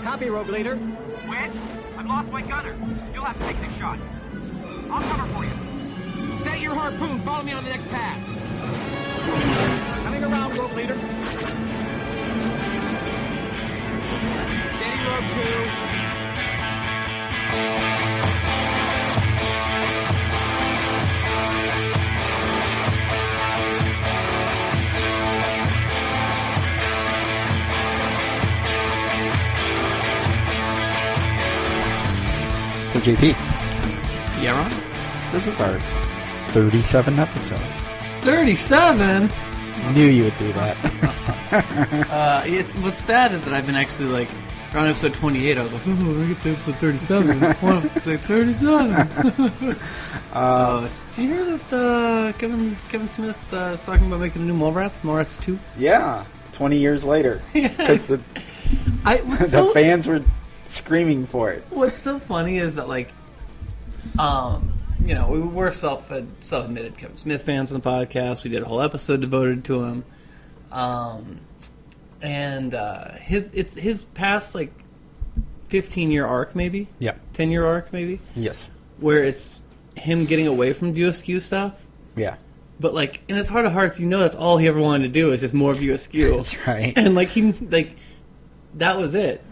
Copy, Rogue Leader. Win? I've lost my gunner. You'll have to take this shot. I'll cover for you. Set your harpoon. Follow me on the next pass. Coming around, Rogue Leader. Steady, Rogue 2. So JP, Yeah, Ron? this is our 37th episode. 37? Knew you would do that. What's sad is that I've been actually like, around episode 28, I was like, oh, I get to episode 37. I want to say 37. Did you hear that Kevin Smith is talking about making a new Mallrats 2? Yeah, 20 years later. Because the fans were screaming for it. What's so funny is that, like, we're self-admitted Kevin Smith fans on the podcast. We did a whole episode devoted to him. His past, like, 15-year arc, maybe? Yeah. 10-year arc, maybe? Yes. Where it's him getting away from View Askew stuff. Yeah. But, like, in his heart of hearts, that's all he ever wanted to do is just more View Askew. That's right. And, that was it.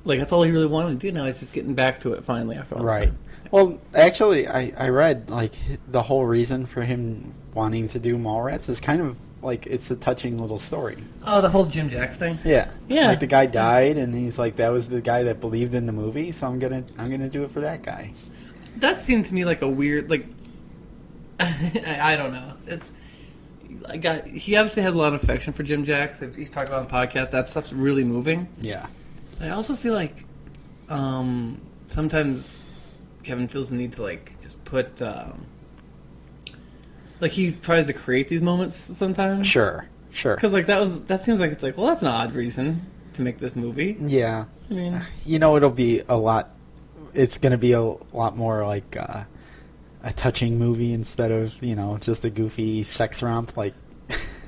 Like, that's all he really wanted to do. Now he's just getting back to it finally after all this Right. time. Well, actually, I read, like, the whole reason for him wanting to do Mallrats is kind of, like, it's a touching little story. Oh, the whole Jim Jacks thing? Yeah. Yeah. Like, the guy died, and he's like, that was the guy that believed in the movie, so I'm gonna do it for that guy. That seemed to me like a weird, like, I don't know. It's, he obviously has a lot of affection for Jim Jacks. He's talked about on the podcast. That stuff's really moving. Yeah. I also feel like sometimes Kevin feels the need to, like, just put, like, he tries to create these moments sometimes. Sure. Because, like, that seems like it's like, well, that's an odd reason to make this movie. Yeah. I mean, it'll be it's going to be a lot more like a touching movie instead of, just a goofy sex romp like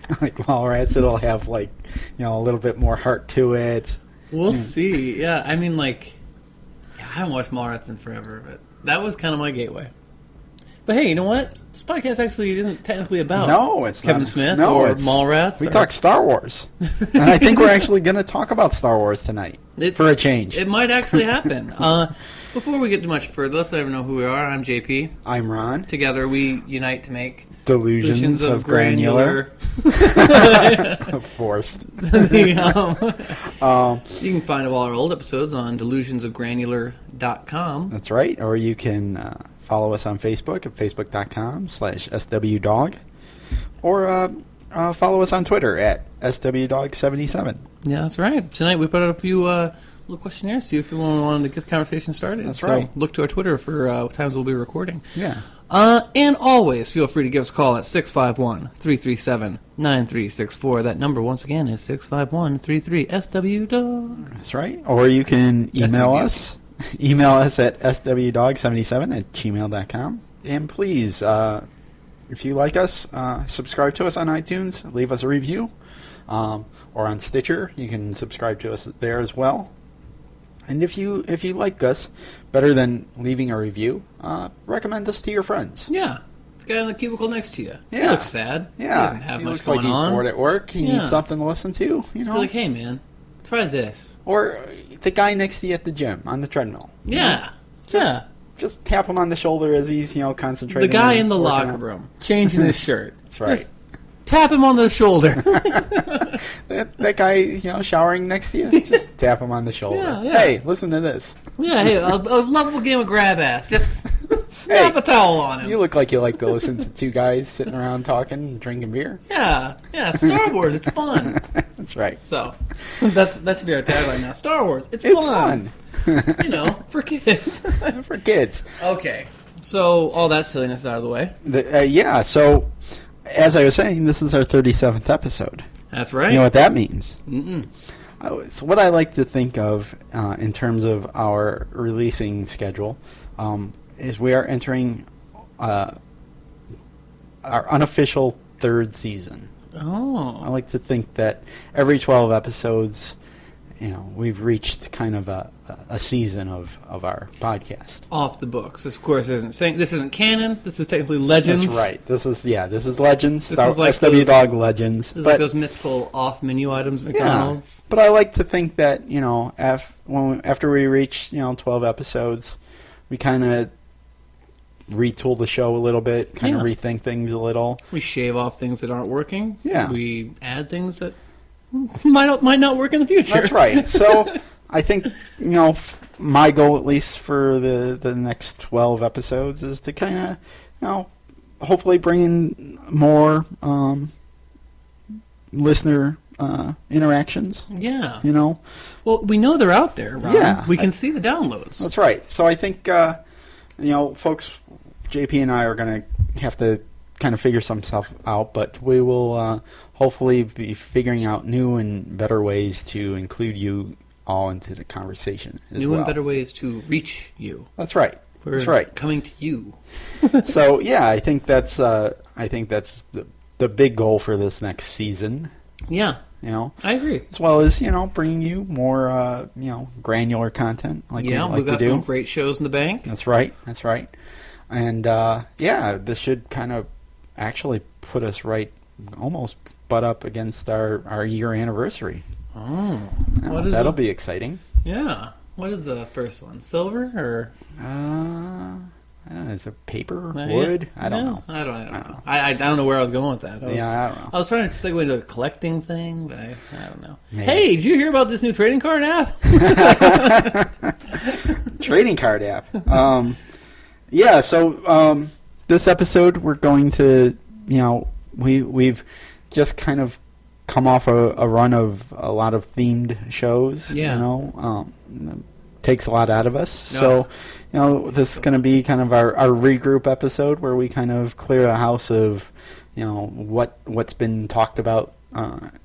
Mallrats. It'll have, like, a little bit more heart to it. We'll see. Yeah, I mean, like, I haven't watched Mallrats in forever, but that was kind of my gateway. But hey, you know what? This podcast actually isn't technically about Kevin Smith or Mallrats. We talk Star Wars. And I think we're actually going to talk about Star Wars tonight for a change. It might actually happen. Before we get too much further, let's let everyone know who we are. I'm JP. I'm Ron. Together we unite to make Delusions of Granular. Forced. You can find all our old episodes on delusionsofgranular.com. That's right. Or you can follow us on Facebook at facebook.com/SWDog. Or follow us on Twitter at SWDog77. Yeah, that's right. Tonight we put out a few little questionnaires, see if you wanted to get the conversation started. That's right. So look to our Twitter for times we'll be recording. Yeah. And always feel free to give us a call at 651-337-9364. That number, once again, is 651-33-SWDOG. That's right. Or you can email us. Email us at swdog77@gmail.com. And please, if you like us, subscribe to us on iTunes. Leave us a review. Or on Stitcher. You can subscribe to us there as well. And if you like us, better than leaving a review, recommend us to your friends. Yeah. The guy in the cubicle next to you. Yeah. He looks sad. Yeah. He doesn't have much looks going like he's on. bored at work. He needs something to listen to. Just be like, hey, man, try this. Or the guy next to you at the gym on the treadmill. Yeah. Just tap him on the shoulder as he's, concentrating. The guy in the locker room, changing his shirt. That's right. Just tap him on the shoulder. that guy, showering next to you, just tap him on the shoulder. Yeah. Hey, listen to this. Yeah, hey, a lovable game of grab ass. Just snap a towel on him. You look like you like to listen to two guys sitting around talking and drinking beer. Yeah, Star Wars, it's fun. That's right. So, that should be our tagline now. Star Wars, it's fun. For kids. For kids. Okay, so all that silliness is out of the way. So as I was saying, this is our 37th episode. That's right. You know what that means? Mm-mm. So what I like to think of in terms of our releasing schedule is we are entering our unofficial third season. Oh. I like to think that every 12 episodes, we've reached kind of a season of our podcast. Off the books. This, of course, this isn't canon. This is technically Legends. That's right. This is Legends. This is like SW Dog Legends. This is like those mythical off-menu items at McDonald's. Yeah, but I like to think that, after we reach, 12 episodes, we kind of retool the show a little bit, kind of rethink things a little. We shave off things that aren't working. Yeah. We add things that might not work in the future. That's right. So I think, my goal, at least for the next 12 episodes, is to kind of, hopefully bring in more listener interactions. Yeah. Well, we know they're out there, Ron. Yeah. We can see the downloads. That's right. So I think, folks, JP and I are going to have to kind of figure some stuff out, but we will hopefully be figuring out new and better ways to include you all into the conversation as new well. And better ways to reach you. That's right. We're That's right. Coming to you. So yeah, I think that's the big goal for this next season. Yeah. I agree. As well as, bringing you more, granular content. We've got some great shows in the bank. That's right. And, this should kind of actually put us right, almost butt up against our year anniversary. Oh. That'll be exciting. Yeah. What is the first one? Silver or? Is it paper? Wood? I don't know. I don't know. I don't know where I was going with that. I don't know. I was trying to segue into a collecting thing, but I don't know. Maybe. Hey, did you hear about this new trading card app? Trading card app. So this episode we're going to, we've just kind of come off a run of a lot of themed shows. Yeah. Takes a lot out of us. So, this is going to be kind of our regroup episode where we kind of clear the house of, what's been talked about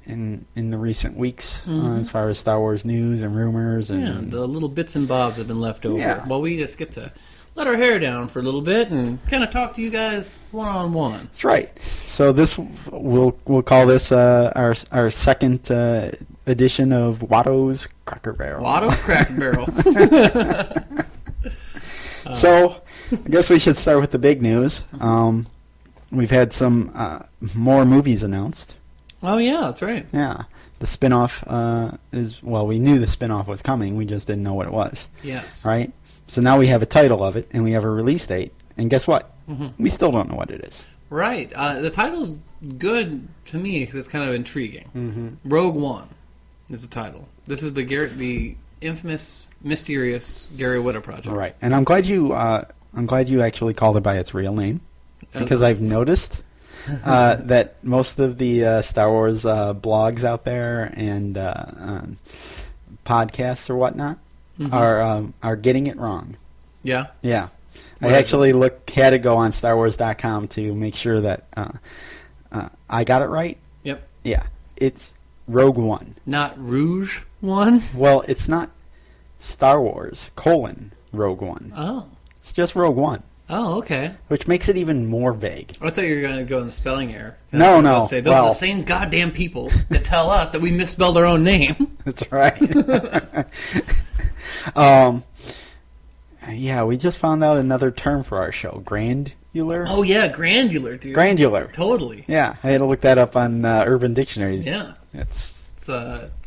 in the recent weeks as far as Star Wars news and rumors and the little bits and bobs have been left over. Yeah. Well, we just get to let our hair down for a little bit and kind of talk to you guys one-on-one. That's right. So this we'll call this our second edition of Watto's Cracker Barrel. Watto's Cracker Barrel. So I guess we should start with the big news. We've had some more movies announced. Oh yeah, that's right. Yeah. The spinoff we knew the spinoff was coming. We just didn't know what it was. Yes. Right? So now we have a title of it, and we have a release date. And guess what? Mm-hmm. We still don't know what it is. Right. The title's good to me because it's kind of intriguing. Mm-hmm. Rogue One is the title. This is the infamous, mysterious Gary Whitta project. Right. And I'm glad you actually called it by its real name, because I've noticed that most of the Star Wars blogs out there and podcasts or whatnot are getting it wrong. Yeah? Yeah. I actually had to go on StarWars.com to make sure that I got it right. Yep. Yeah. It's Rogue One. Not Rouge One? Well, it's not Star Wars, Rogue One. Oh. It's just Rogue One. Oh, okay. Which makes it even more vague. I thought you were going to go in the spelling error. No. Those are the same goddamn people that tell us that we misspelled our own name. That's right. Yeah, we just found out another term for our show. Granular? Oh, yeah, granular, dude. Granular. Totally. Yeah, I had to look that up on Urban Dictionary. Yeah. It's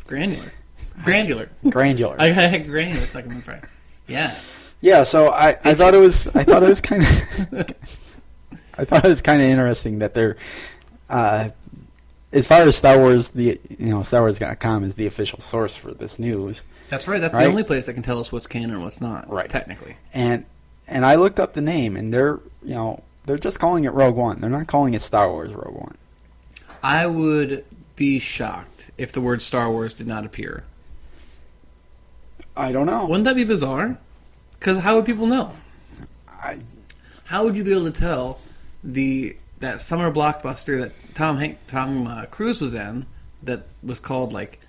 granular. Granular. Granular. I had granular stuck in my brain. Yeah. Yeah, so I thought it was kind of I thought it was kind of interesting that they're as far as Star Wars, StarWars.com is the official source for this news. That's right. That's the only place that can tell us what's canon and what's not. Right. Technically. And I looked up the name, and they're just calling it Rogue One. They're not calling it Star Wars Rogue One. I would be shocked if the word Star Wars did not appear. I don't know. Wouldn't that be bizarre? Because how would people know? How would you be able to tell that summer blockbuster that Tom Cruise was in that was called like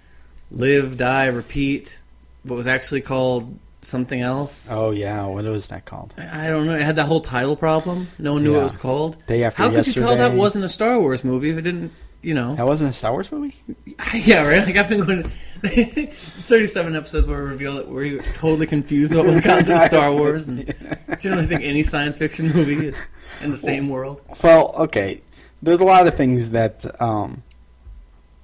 Live, Die, Repeat, but was actually called something else? Oh yeah, what was that called? I don't know. It had that whole title problem. No one knew what it was called. Day After How Yesterday. could you tell that wasn't a Star Wars movie if it didn't? That wasn't a Star Wars movie? Yeah, right. Like I've been going. 37 episodes where we reveal that we're totally confused about the content of Star Wars and generally think any science fiction movie is in the same world. Well, okay. There's a lot of things that...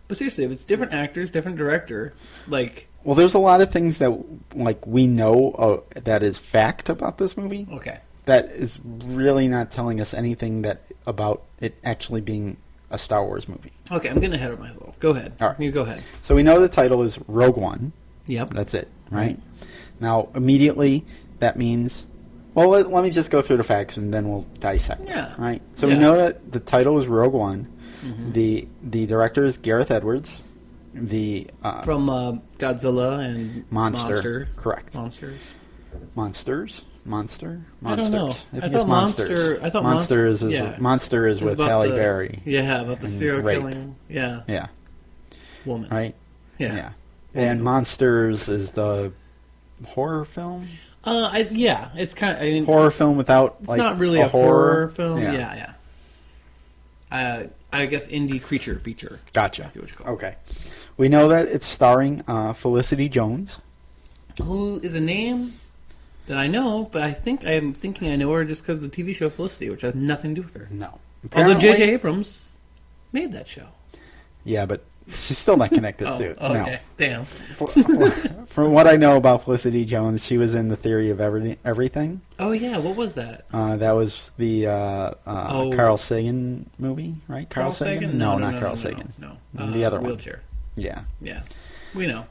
But seriously, if it's different actors, different director, like... Well, there's a lot of things that, like, we know that is fact about this movie. Okay. That is really not telling us anything about it actually being a Star Wars movie. Okay, I'm getting ahead of myself. Go ahead. All right. You go ahead. So we know the title is Rogue One. Yep. That's it, right? Now, immediately, that means... Well, let me just go through the facts and then we'll dissect. Yeah. Right? So we know that the title is Rogue One. Mm-hmm. The director is Gareth Edwards. From Godzilla and Monster. Correct. Monsters. Monster? I don't know. I think it's Monsters. I thought Monster is with Halle Berry. Yeah, about the serial killing. Yeah. Yeah. Woman. Right? Yeah. And Monsters is the horror film? It's kind of... I mean, horror film without, it's like, not really a horror film. Yeah. I guess indie creature feature. Gotcha. Okay. We know that it's starring Felicity Jones. Who is a name that I know, but I'm thinking I know her just because of the TV show Felicity, which has nothing to do with her. No. Although J.J. Abrams made that show. Yeah, but she's still not connected to it. Okay. No. Damn. From what I know about Felicity Jones, she was in The Theory of Everything. Oh, yeah. What was that? That was the Carl Sagan movie, right? Carl Sagan? No, not Carl Sagan. No. The other Wheelchair. one. Yeah. Yeah. We know.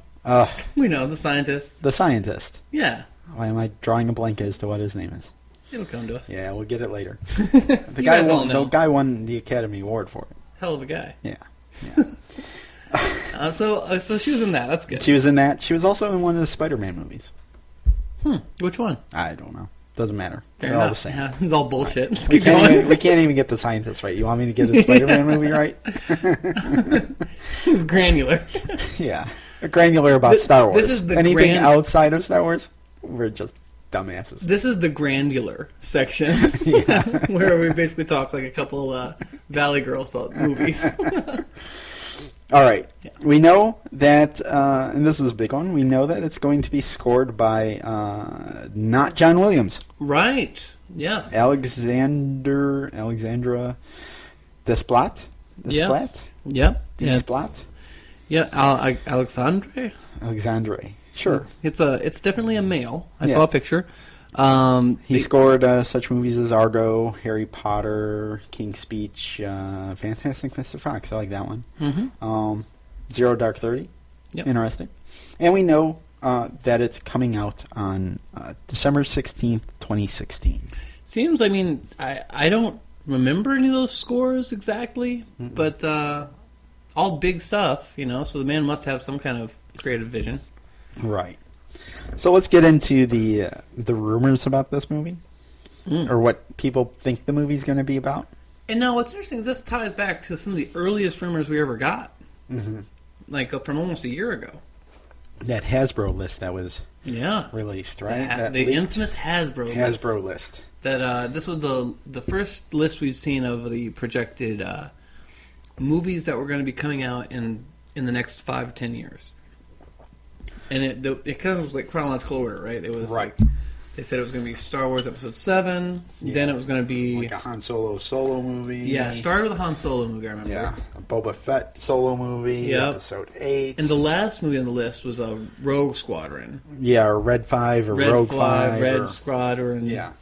We know. The scientist. The scientist. Yeah. Why am I drawing a blank as to what his name is? It'll come to us. Yeah, we'll get it later. The guy won the Academy Award for it. Hell of a guy. Yeah. So she was in that. That's good. She was in that. She was also in one of the Spider-Man movies. Which one? I don't know. Doesn't matter. They're all the same. Yeah, it's all bullshit. Right. We can't even get the scientist right. You want me to get the Spider-Man movie right? It's granular. Yeah. Granular about Star Wars. This is the anything outside of Star Wars, we're just dumbasses. This is the granular section where we basically talk like a couple Valley Girls about movies. All right. Yeah. We know that, and this is a big one, we know that it's going to be scored by not John Williams. Right. Yes. Alexandra Desplat? Yes. Yep. Desplat? Yeah, Alexandre. Sure. It's definitely a male. I saw a picture. He scored such movies as Argo, Harry Potter, King's Speech, Fantastic Mr. Fox. I like that one. Mm-hmm. Zero Dark 30. Yep. Interesting. And we know that it's coming out on December 16th, 2016. Seems, I mean, I don't remember any of those scores exactly, but all big stuff, so the man must have some kind of creative vision. Right. So let's get into the rumors about this movie, or what people think the movie's going to be about. And now what's interesting is this ties back to some of the earliest rumors we ever got, like from almost a year ago. That Hasbro list that was released, right? The infamous Hasbro list. That this was the first list we've seen of the projected movies that were going to be coming out in the next 5 to 10 years. And it kind of was like chronological order, right? It was like they said it was going to be Star Wars Episode 7. Yeah. Then it was going to be like a Han Solo movie. Yeah, it started with a Han Solo movie. I remember. Yeah, a Boba Fett solo movie. Yep. Episode 8. And the last movie on the list was a Rogue Squadron. Yeah, or Red 5 or Rogue 5. Red Squadron. Yeah.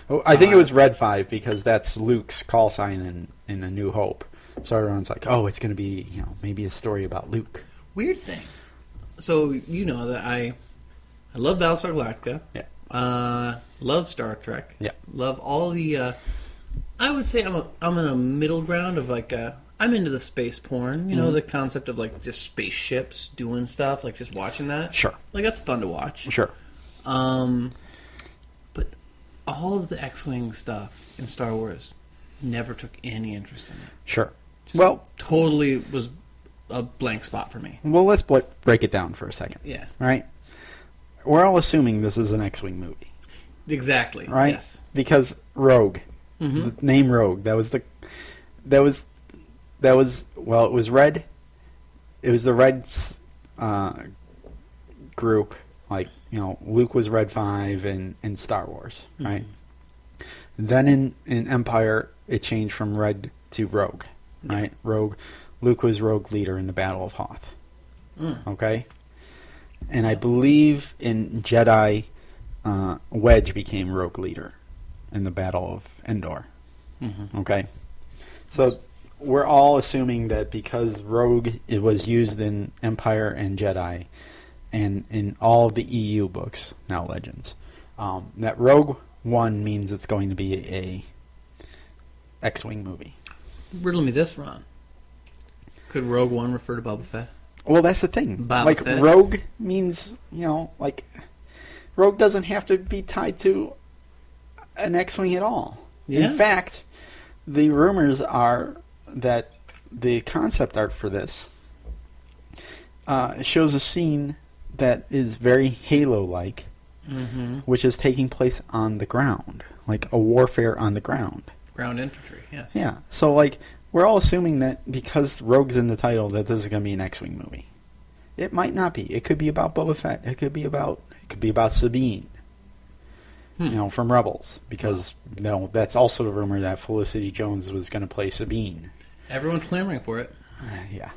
Oh, I think it was Red 5 because that's Luke's call sign in A New Hope. So everyone's like, oh, it's going to be maybe a story about Luke. Weird thing. So you know that I love Battlestar Galactica. Yeah. Love Star Trek. Yeah. Love all the. I would say I'm in a middle ground of like I'm into the space porn. The concept of like just spaceships doing stuff, like just watching that. Sure. Like that's fun to watch. Sure. But all of the X-Wing stuff in Star Wars never took any interest in it. Sure. Just totally was a blank spot for me. Well, let's break it down for a second. Yeah. Right? We're all assuming this is an X-Wing movie. Exactly. Right? Yes. Because Rogue. Mm-hmm. The name Rogue. It was red. It was the red group, like, Luke was Red 5 in Star Wars, right? Then in Empire, it changed from Red to Rogue, right? Rogue. Luke was Rogue Leader in the Battle of Hoth. Okay? And I believe in Jedi, Wedge became Rogue Leader in the Battle of Endor. Okay? So we're all assuming that because Rogue it was used in Empire and Jedi and in all of the EU books, now Legends, that Rogue One means it's going to be a X-Wing movie. Riddle me this, Ron. Could Rogue One refer to Boba Fett? Well, that's the thing. Boba Fett? Rogue means, Rogue doesn't have to be tied to an X-Wing at all. Yeah. In fact, the rumors are that the concept art for this shows a scene that is very Halo-like, which is taking place on the ground, like a warfare on the ground. Ground infantry, yes. Yeah, so we're all assuming that because Rogue's in the title that this is going to be an X-Wing movie. It might not be. It could be about Boba Fett. It could be about Sabine. From Rebels, because that's also the rumor that Felicity Jones was going to play Sabine. Everyone's clamoring for it. Yeah.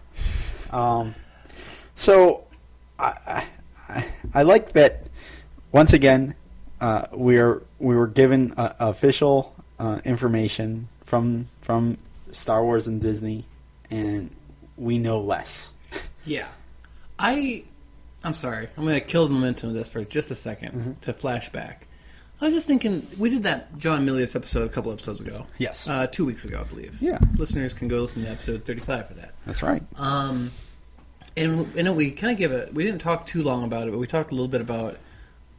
So I like that. Once again, we were given official information from Star Wars and Disney, and we know less. Yeah. I'm sorry. I'm going to kill the momentum of this for just a second to flash back. I was just thinking, we did that John Milius episode a couple episodes ago. Yes. 2 weeks ago, I believe. Yeah. Listeners can go listen to episode 35 for that. That's right. And we kind of we didn't talk too long about it, but we talked a little bit about,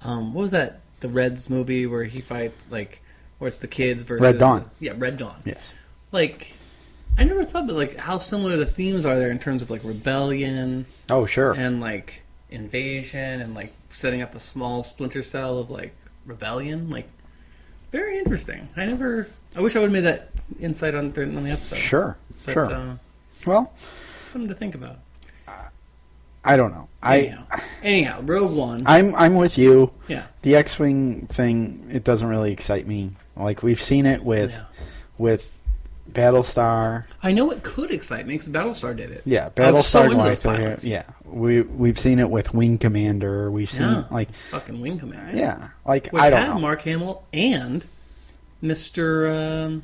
what was that, the Reds movie where he fights, where it's the kids versus... Red Dawn. Red Dawn. Yes. I never thought about, how similar the themes are there in terms of, rebellion. Oh, sure. And, invasion and, setting up a small splinter cell of, rebellion. Very interesting. I wish I would have made that insight on the episode. Sure. But, sure. Well... something to think about. I don't know. Anyhow, Rogue One. I'm with you. Yeah. The X-Wing thing, it doesn't really excite me. We've seen it with Battlestar. I know it could excite me because Battlestar did it. Yeah, Battlestar. Pilots. Yeah, we've seen it with Wing Commander. We've seen fucking Wing Commander. Yeah, which I don't know. Mark Hamill and Mr.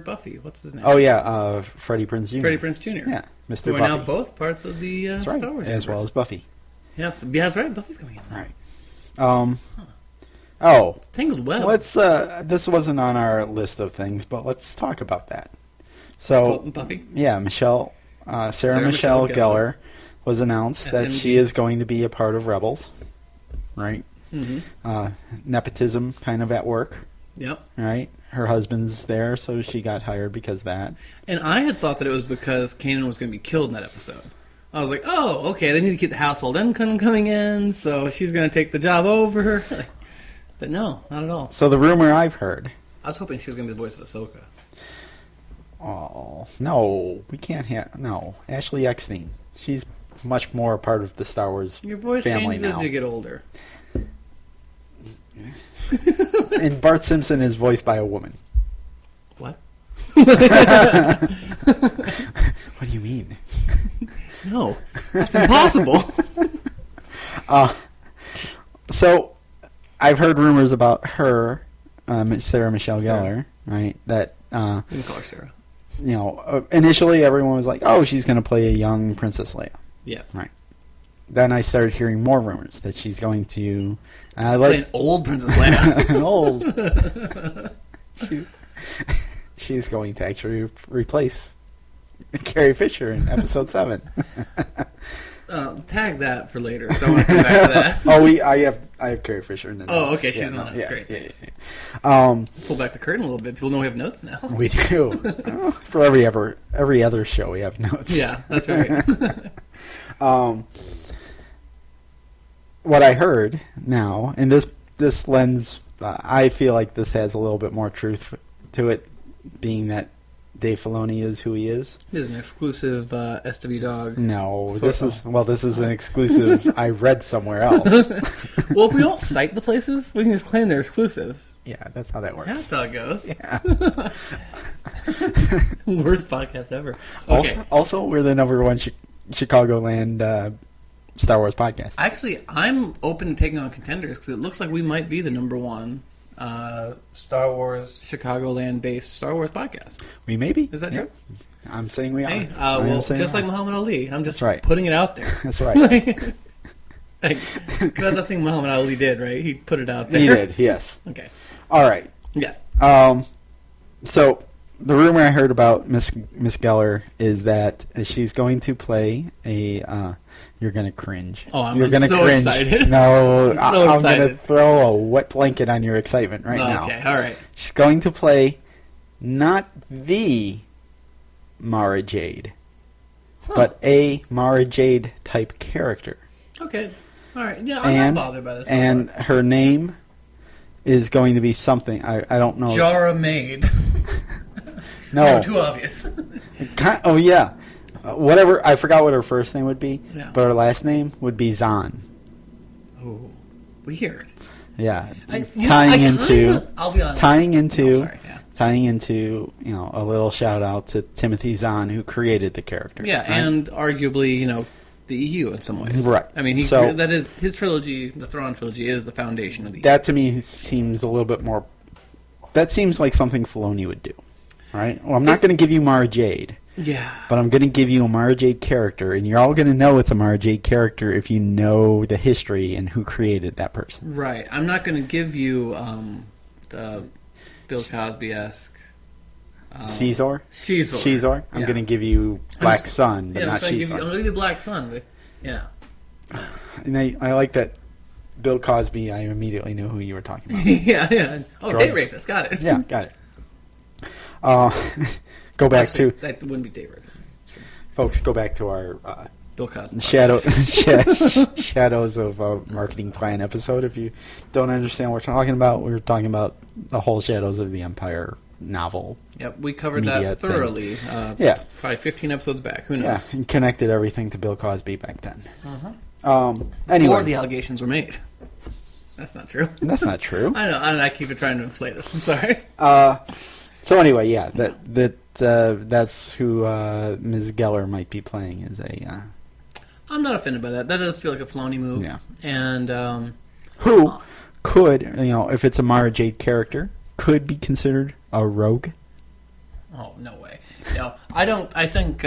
Buffy. What's his name? Oh yeah, Freddie Prinze Jr. Freddie Prinze Jr. Yeah, Mr. Who are Buffy. now both parts of the Star Wars universe. As well as Buffy. Yeah, that's right. Buffy's coming in. Right. It's Tangled Web. Let's. This wasn't on our list of things, but let's talk about that. So, Buffy? Yeah, Sarah Michelle Gellar was announced that she is going to be a part of Rebels, right? Nepotism kind of at work. Yep. Right? Her husband's there, so she got hired because of that. And I had thought that it was because Kanan was going to be killed in that episode. I was like, oh, okay, they need to keep the household income coming in, so she's going to take the job over. But no, not at all. So the rumor I've heard... I was hoping she was going to be the voice of Ahsoka. Oh, no. We can't have... No. Ashley Eckstein. She's much more a part of the Star Wars family now. Your voice changes as you get older. And Bart Simpson is voiced by a woman. What? What do you mean? No. That's impossible. So... I've heard rumors about her, Sarah Michelle Gellar, right? That you can call her Sarah. Initially everyone was like, "Oh, she's going to play a young Princess Leia." Yeah. Right. Then I started hearing more rumors that she's going to play an old Princess Leia. An old. She's going to actually replace Carrie Fisher in Episode 7. Tag that for later, so I want to come back to that. I have Carrie Fisher in the notes. Oh, okay, she's in the notes. Great. Yeah. Pull back the curtain a little bit. People know we have notes now. We do. For every other show, we have notes. Yeah, that's right. What I heard now, and this lens, I feel like this has a little bit more truth to it, being that Dave Filoni is who he is. This is an exclusive SW Dog. No, this is an exclusive I read somewhere else. Well, if we don't cite the places, we can just claim they're exclusives. Yeah, that's how that works. That's how it goes. Yeah. Worst podcast ever. Okay. Also, we're the number one Chicagoland Star Wars podcast. Actually, I'm open to taking on contenders because it looks like we might be the number one Star Wars Chicagoland-based Star Wars podcast. We may be. Is that true? I'm saying we are. Hey, well, just like Muhammad Ali, I'm just putting it out there. That's right. That's the thing Muhammad Ali did, right? He put it out there. He did, yes. Okay. All right. Yes. So the rumor I heard about Miss Gellar is that she's going to play a. You're gonna cringe. Oh, I'm gonna so cringe. excited. No, I'm gonna throw a wet blanket on your excitement now. Okay, all right. She's going to play not the Mara Jade, but a Mara Jade type character. Okay. All right. Yeah, I'm not bothered by this. And her name is going to be something. I don't know. Jara Maid. No. Too obvious. Oh, yeah. Whatever. I forgot what her first name would be, but her last name would be Zahn. Oh, weird. Yeah. I'll be honest. Tying into, a little shout out to Timothy Zahn, who created the character. Yeah, right? And arguably, the EU in some ways. Right. I mean, that is his trilogy, the Thrawn trilogy, is the foundation of the EU. That to me seems a little bit more. That seems like something Filoni would do. Right? Well, I'm not going to give you Mara Jade. Yeah. But I'm going to give you a Mara Jade character, and you're all going to know it's a Mara Jade character if you know the history and who created that person. Right. I'm not going to give you the Bill Cosby-esque... Caesar? Caesar. I'm going to give you Black Sun, but not Caesar. I'm going to give you Black Sun, but yeah. And I like that Bill Cosby, I immediately knew who you were talking about. Yeah. Oh, date rapist. Got it. Yeah, got it. Go back to... That wouldn't be date rapist. Folks, go back to our... Bill Cosby. Shadows of a Marketing Plan episode. If you don't understand what we're talking about, we're talking about the whole Shadows of the Empire novel. Yep, we covered that thoroughly. Probably 15 episodes back. Who knows? Yeah, and connected everything to Bill Cosby back then. Anyway. Before the allegations were made. That's not true. That's not true. I know. I keep trying to inflate this. I'm sorry. So anyway, yeah, that's who Ms. Gellar might be playing as a... I'm not offended by that. That does feel like a Filoni move. Yeah. And who could, if it's a Mara Jade character, could be considered a rogue? Oh, no way. No, I don't. I think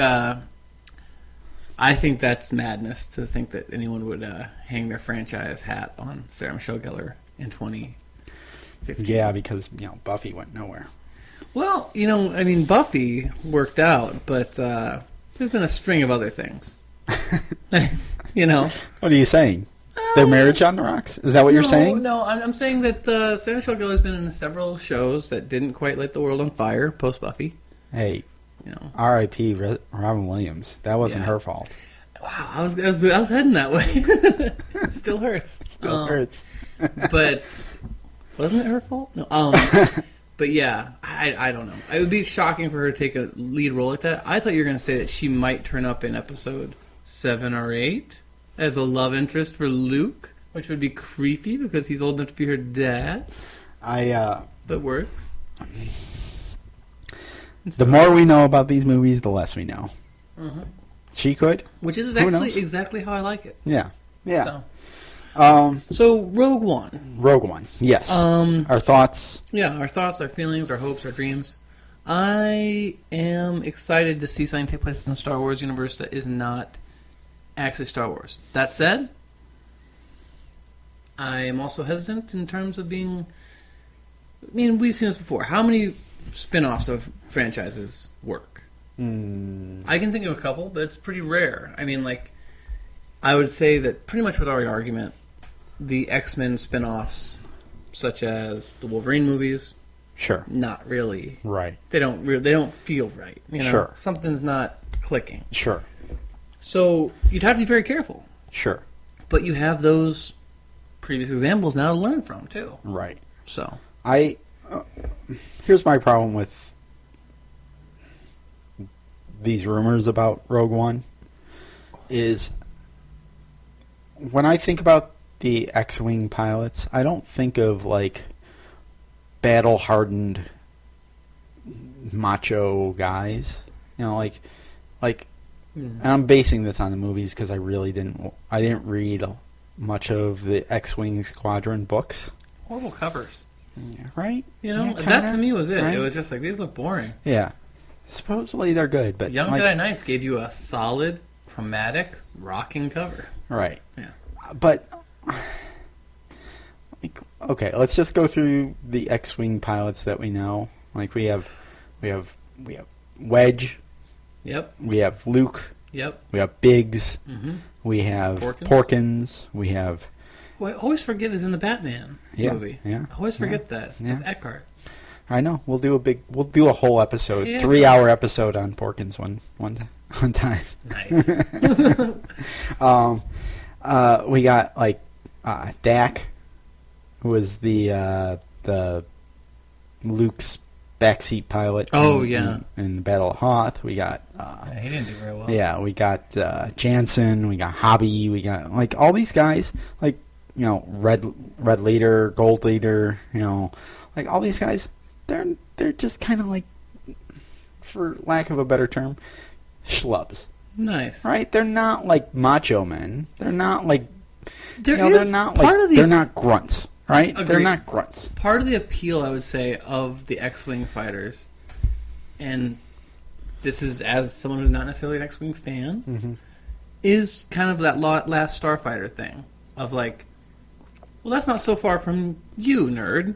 that's madness to think that anyone would hang their franchise hat on Sarah Michelle Gellar in 2015. Yeah, because Buffy went nowhere. Well, Buffy worked out, but there's been a string of other things. What are you saying? Their marriage on the rocks? Is that what you're saying? No, I'm saying that Sarah Michelle Gellar has been in several shows that didn't quite light the world on fire post Buffy. Hey, R.I.P. Robin Williams. That wasn't her fault. Wow, I was heading that way. Still hurts. Still hurts. But wasn't it her fault? No. But yeah, I don't know. It would be shocking for her to take a lead role like that. I thought you were going to say that she might turn up in episode 7 or 8 as a love interest for Luke, which would be creepy because he's old enough to be her dad. But works. The more we know about these movies, the less we know. Mm-hmm. She could. Which is actually exactly how I like it. Yeah. Yeah. So Rogue One. Rogue One, yes. Our thoughts? Yeah, our thoughts, our feelings, our hopes, our dreams. I am excited to see something take place in the Star Wars universe that is not actually Star Wars. That said, I am also hesitant in terms of being... we've seen this before. How many spin-offs of franchises work? I can think of a couple, but it's pretty rare. I would say that pretty much without argument, the X-Men spin-offs, such as the Wolverine movies, sure, not really. Right. They don't feel right. Sure. Something's not clicking. Sure. So you'd have to be very careful. Sure. But you have those previous examples now to learn from, too. Right. So here's my problem with these rumors about Rogue One is when I think about the X-Wing pilots, I don't think of like battle-hardened macho guys. You know, like and I'm basing this on the movies because I didn't read much of the X-Wing Squadron books. Horrible covers. Yeah, right? You know, yeah, that to me was it. Right? It was just like, these look boring. Yeah. Supposedly they're good, but Young Jedi Knights gave you a solid, chromatic, rocking cover. Right. Yeah. But like, okay, let's just go through the X-Wing pilots that we know. Like we have Wedge. Yep. We have Luke. Yep. We have Biggs. Mm-hmm. We have Porkins. We have. Well, I always forget is in the Batman movie. Yeah. I always forget that. Yeah. It's Eckhart. I know. We'll do a whole episode, 3-hour episode on Porkins one time. Nice. We got like Dak, who was the Luke's backseat pilot. Oh, in Battle of Hoth. We got. He didn't do very well. Yeah, we got Jansen. We got Hobby. We got like all these guys. Like Red Leader, Gold Leader. Like all these guys. They're just kind of like, for lack of a better term, schlubs. Nice. Right? They're not like macho men. They're not like. They're not grunts. Right? Agreed. They're not grunts. Part of the appeal, I would say, of the X-Wing fighters, and this is as someone who's not necessarily an X-Wing fan, is kind of that last Starfighter thing of like, well, that's not so far from you, nerd.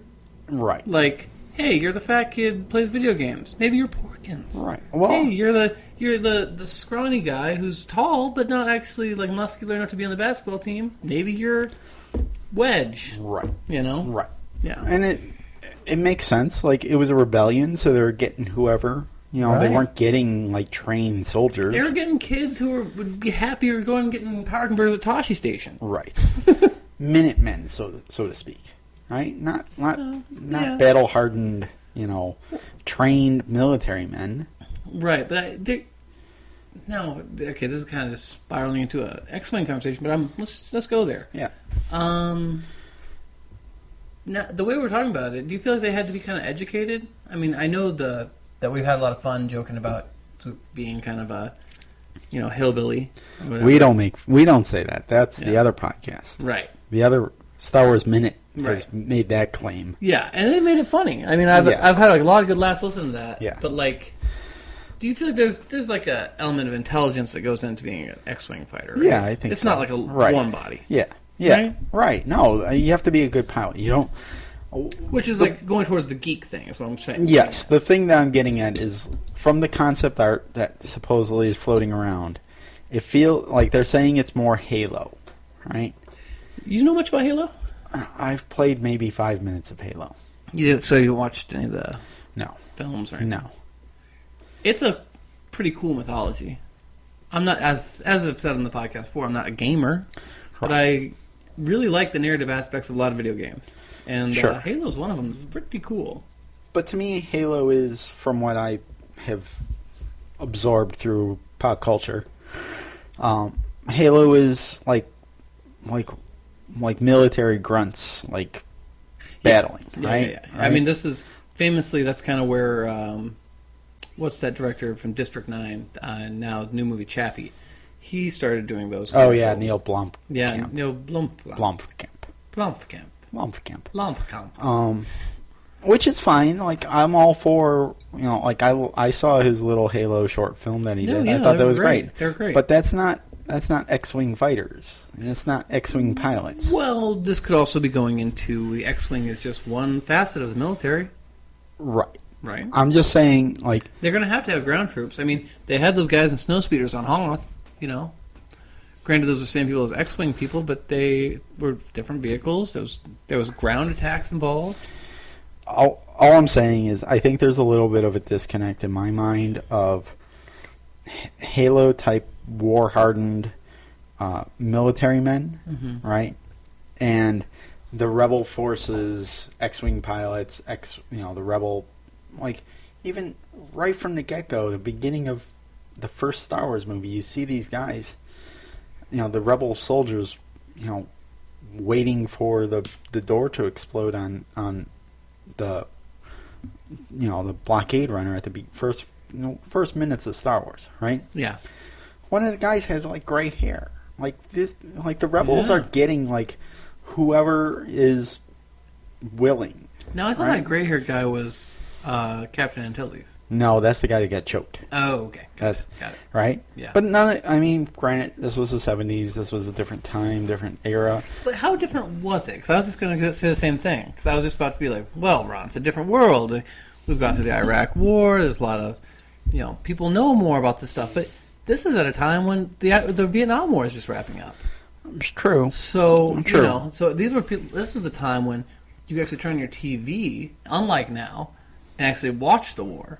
Right. Like, hey, you're the fat kid who plays video games. Maybe you're Porkins. Right. Well, hey, you're the scrawny guy who's tall but not actually like muscular enough to be on the basketball team. Maybe you're Wedge. Right. Right. Yeah. And it makes sense. Like, it was a rebellion, so they were getting whoever. Right. They weren't getting like trained soldiers. They were getting kids who would be happier going and getting power converters at Toshi Station. Right. Minutemen, so to speak. Right? Not battle hardened, trained military men. Right, but no, okay, this is kind of just spiraling into an X-Wing conversation, but let's go there. Yeah. Now, the way we're talking about it, do you feel like they had to be kind of educated? I mean, I know that we've had a lot of fun joking about being kind of a, hillbilly. We don't say that. That's the other podcast. Right. The other Star Wars Minute has made that claim. Yeah, and they made it funny. I mean, I've had like a lot of good laughs listening to that. Yeah. But like, do you feel like there's like a element of intelligence that goes into being an X-Wing fighter? Right? Yeah, I think it's so. not like a warm body. Yeah. Right. No, you have to be a good pilot. You don't. Which is like going towards the geek thing, is what I'm saying. Yes, the thing that I'm getting at is from the concept art that supposedly is floating around. It feels like they're saying it's more Halo, right? You know much about Halo? I've played maybe 5 minutes of Halo. So you watched any of the films or anything? No. It's a pretty cool mythology. I'm not, as I've said on the podcast before, I'm not a gamer, but I really like the narrative aspects of a lot of video games. And Halo's one of them. It's pretty cool. But to me, Halo is, from what I have absorbed through pop culture, Halo is like military grunts, like battling, right? Yeah. I mean, this is famously, that's kind of where what's that director from District 9 now new movie Chappie, he started doing those commercials. Oh yeah, Neil Blomkamp. Yeah, Neil Blomkamp. Which is fine. Like, I'm all for, like I saw his little Halo short film that he did. Yeah, I thought that was great. They're great. But that's not X-Wing fighters. And it's not X-Wing pilots. Well, this could also be going into the X-Wing is just one facet of the military. Right. I'm just saying, like, they're going to have ground troops. I mean, they had those guys in snowspeeders on Hoth, Granted, those were the same people as X-Wing people, but they were different vehicles. There was ground attacks involved. All I'm saying is I think there's a little bit of a disconnect in my mind of Halo-type war-hardened military men, right? And the Rebel forces, X-Wing pilots, the Rebel, like, even right from the get-go, the beginning of the first Star Wars movie, you see these guys, the rebel soldiers, waiting for the door to explode on the the blockade runner at the first minutes of Star Wars, right? Yeah. One of the guys has like gray hair. Like this, like the rebels are getting like whoever is willing. No, I thought that gray-haired guy was Captain Antilles. No, that's the guy that got choked. Oh, okay. Got it. Right? Yeah. But granted, this was the 70s. This was a different time, different era. But how different was it? Because I was just going to say the same thing. Because I was just about to be like, well, Ron, it's a different world. We've gone through the Iraq War. There's a lot of, people know more about this stuff. But this is at a time when the Vietnam War is just wrapping up. It's true. So, so this was a time when you could actually turn on your TV, unlike now, and actually watch the war.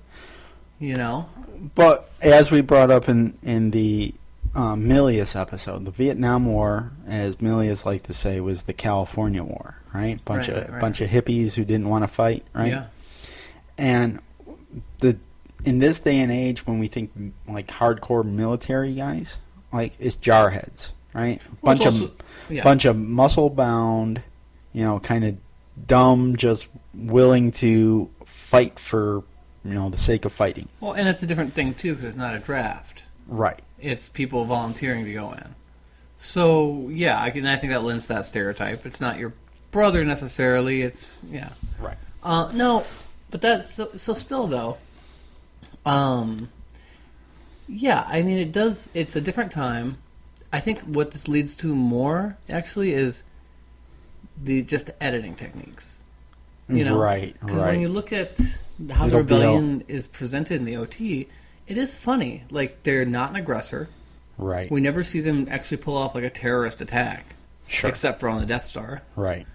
But as we brought up in the Milius episode, the Vietnam War, as Milius liked to say, was the California War, right? Bunch of hippies who didn't want to fight, right? Yeah. And in this day and age, when we think like hardcore military guys, like it's jarheads, right? Bunch of muscle bound, kind of dumb, just willing to fight for the sake of fighting. Well, and it's a different thing too because it's not a draft, right? It's people volunteering to go in. So yeah, I think that lends to that stereotype. It's not your brother necessarily. It's right. No, but that's so still though. Yeah, I mean it does. It's a different time. I think what this leads to more actually is the editing techniques. Right. Because when you look at how the rebellion is presented in the OT, it is funny. Like they're not an aggressor. Right. We never see them actually pull off like a terrorist attack. Sure. Except for on the Death Star. Right.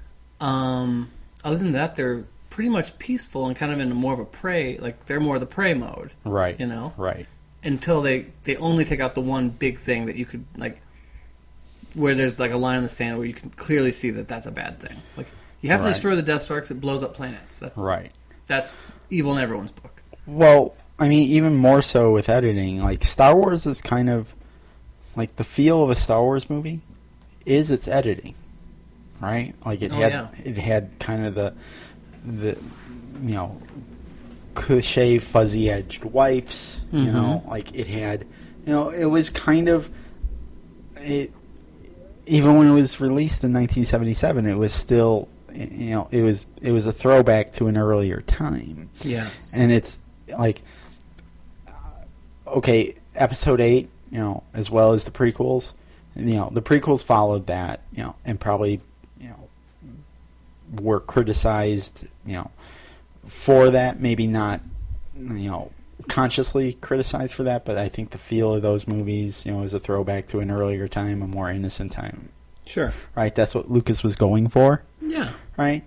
Other than that, they're pretty much peaceful and kind of in more of a prey. Like they're more of the prey mode. Right. Right. Until they only take out the one big thing that you could like, where there's like a line in the sand where you can clearly see that that's a bad thing. Like you have to destroy the Death Star because it blows up planets. That's right. That's evil in everyone's book. Well, I mean, even more so with editing. Like Star Wars is kind of like the feel of a Star Wars movie is its editing, right? Like it had kind of the cliche fuzzy edged wipes. Like it had, it was kind of it. Even when it was released in 1977, it was still, it was a throwback to an earlier time. Yeah. And it's like, okay, Episode 8, as well as the prequels, the prequels followed that, and probably, were criticized, for that. Maybe not, consciously criticized for that, but I think the feel of those movies, is a throwback to an earlier time, a more innocent time. Sure. Right? That's what Lucas was going for. Yeah. Right?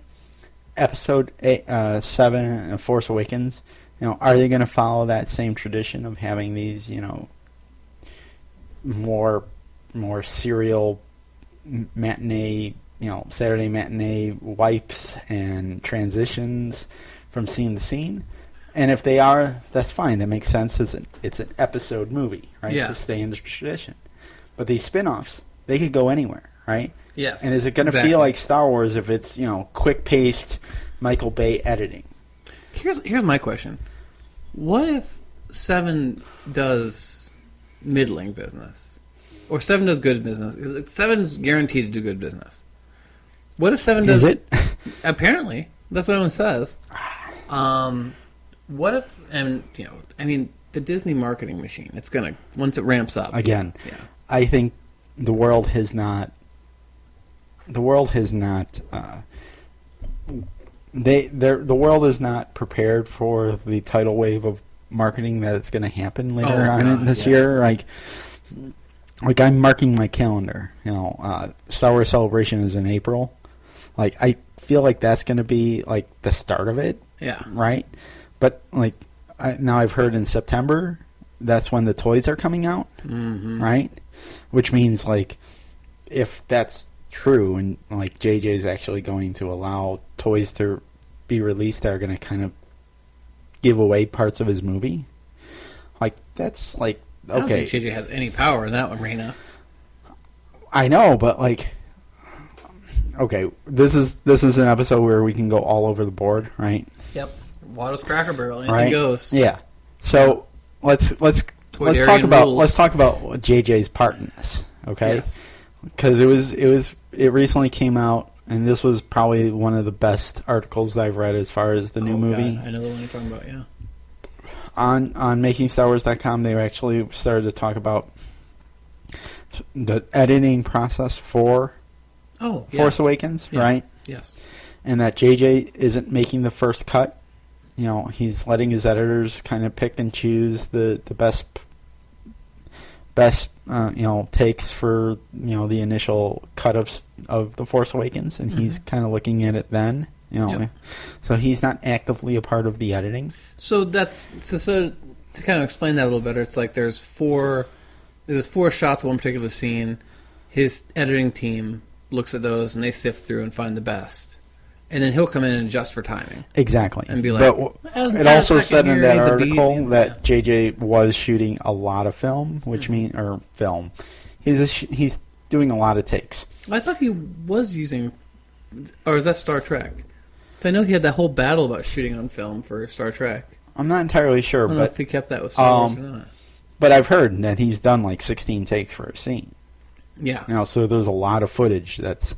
Episode 7, Force Awakens, are they going to follow that same tradition of having these, more serial matinee, Saturday matinee wipes and transitions from scene to scene? And if they are, that's fine. That makes sense. It's an episode movie, right? To stay in the tradition. But these spin-offs, they could go anywhere, right? Yes. And is it going to feel like Star Wars if it's, quick-paced Michael Bay editing? Here's my question. What if 7 does middling business? Or 7 does good business? 7's guaranteed to do good business. What if 7 does... Is it? Apparently. That's what everyone says. What if, the Disney marketing machine, it's going to, once it ramps up. Again, I think the world has not, the world is not prepared for the tidal wave of marketing that it's going to happen later on this year. Like I'm marking my calendar, Star Wars Celebration is in April. Like, I feel like that's going to be, like, the start of it. Yeah. Right? But, like, now I've heard in September, that's when the toys are coming out. Mm-hmm. Right? Which means, like, if that's true and, like, JJ's actually going to allow toys to be released that are going to kind of give away parts of his movie, like, that's, like, I don't think JJ has any power in that arena. I know, but like, okay, this is an episode where we can go all over the board, right? Yep. Watto's Cracker Barrel, anything goes. Yeah. So let's talk about JJ's part in this, okay? Yes. Because it recently came out, and this was probably one of the best articles that I've read as far as the new movie. God. I know the one you're talking about, yeah. On MakingStarWars.com, they actually started to talk about the editing process for Force Awakens, right? Yes. And that JJ isn't making the first cut. You know, he's letting his editors kind of pick and choose the best takes for, the initial cut of the Force Awakens, and he's kind of looking at it then. So he's not actively a part of the editing. So so to kind of explain that a little better, it's like there's four shots of one particular scene. His editing team looks at those and they sift through and find the best, and then he'll come in and adjust for timing. Exactly, and be like. But it also said in that article that JJ was shooting a lot of film, which means film. He's doing a lot of takes. I thought he was using, or is that Star Trek? I know he had that whole battle about shooting on film for Star Trek. I'm not entirely sure, I don't know if he kept that with Star Wars or not. But I've heard that he's done like 16 takes for a scene. Yeah. So there's a lot of footage that's,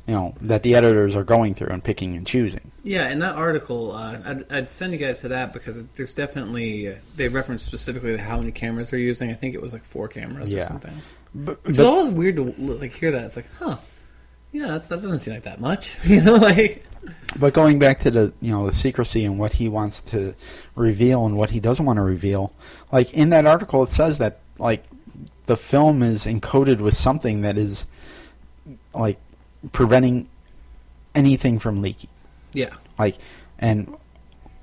that the editors are going through and picking and choosing. Yeah, in that article, I'd send you guys to that because there's definitely, they reference specifically how many cameras they're using. I think it was like 4 cameras or something. Which is always weird to hear that. It's like, yeah, that doesn't seem like that much. But going back to the secrecy and what he wants to reveal and what he doesn't want to reveal, like in that article it says that like the film is encoded with something that is like preventing anything from leaking. Yeah. Like, and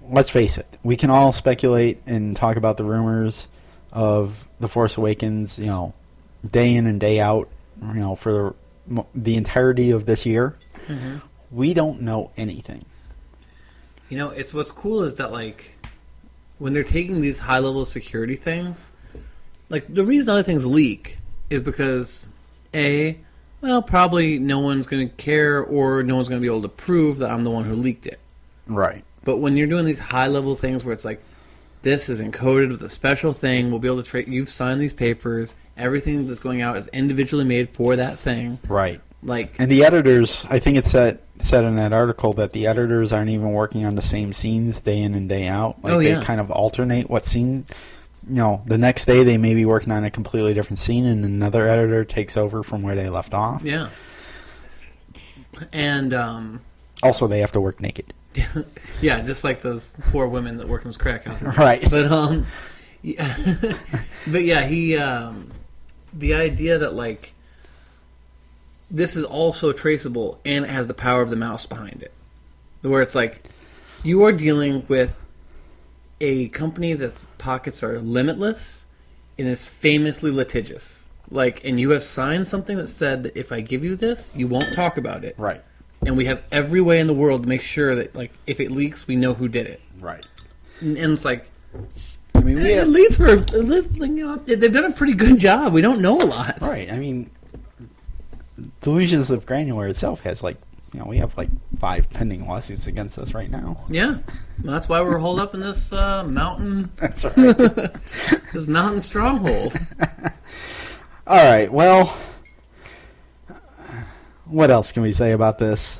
let's face it, we can all speculate and talk about the rumors of The Force Awakens, day in and day out, for the entirety of this year. Mm-hmm. We don't know anything. It's what's cool is that, like, when they're taking these high-level security things, like, the reason other things leak is because, probably no one's going to care or no one's going to be able to prove that I'm the one who leaked it. Right. But when you're doing these high-level things where it's like, this is encoded with a special thing, we'll be able to you've signed these papers, everything that's going out is individually made for that thing. Right. Like, and the editors, I think it said in that article that the editors aren't even working on the same scenes day in and day out. Like they kind of alternate what scene. The next day they may be working on a completely different scene, and another editor takes over from where they left off. Yeah. And also they have to work naked. Yeah, just like those poor women that work in those crack houses. Right. But but yeah, he the idea that like this is also traceable and it has the power of the mouse behind it. Where it's like you are dealing with a company that's pockets are limitless and is famously litigious. Like, and you have signed something that said that if I give you this, you won't talk about it. Right. And we have every way in the world to make sure that, like, if it leaks, we know who did it. Right. And it's like, I mean, it leads for they've done a pretty good job. We don't know a lot. Right. I mean, Delusions of Granular itself has we have 5 pending lawsuits against us right now. Yeah, that's why we're holed up in this mountain. That's right. This mountain stronghold. All right. Well, what else can we say about this?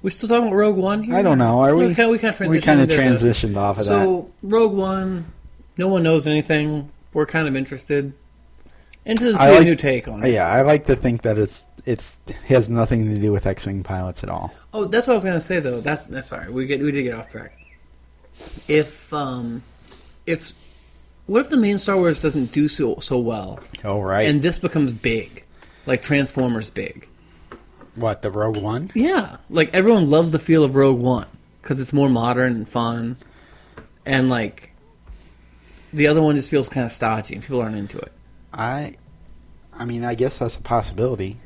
We still talking about Rogue One here? I don't know. Are we? We kind of transitioned off of that. So Rogue One, no one knows anything. We're kind of interested. Interested to see a new take on it. Yeah, I like to think that it has nothing to do with X-Wing pilots at all. Oh, that's what I was going to say though. That's sorry, we did get off track. What if the main Star Wars doesn't do so well? Oh, right. And this becomes big, like Transformers big. What, the Rogue One? Yeah, like everyone loves the feel of Rogue One because it's more modern and fun, and like the other one just feels kind of stodgy and people aren't into it. I mean, I guess that's a possibility,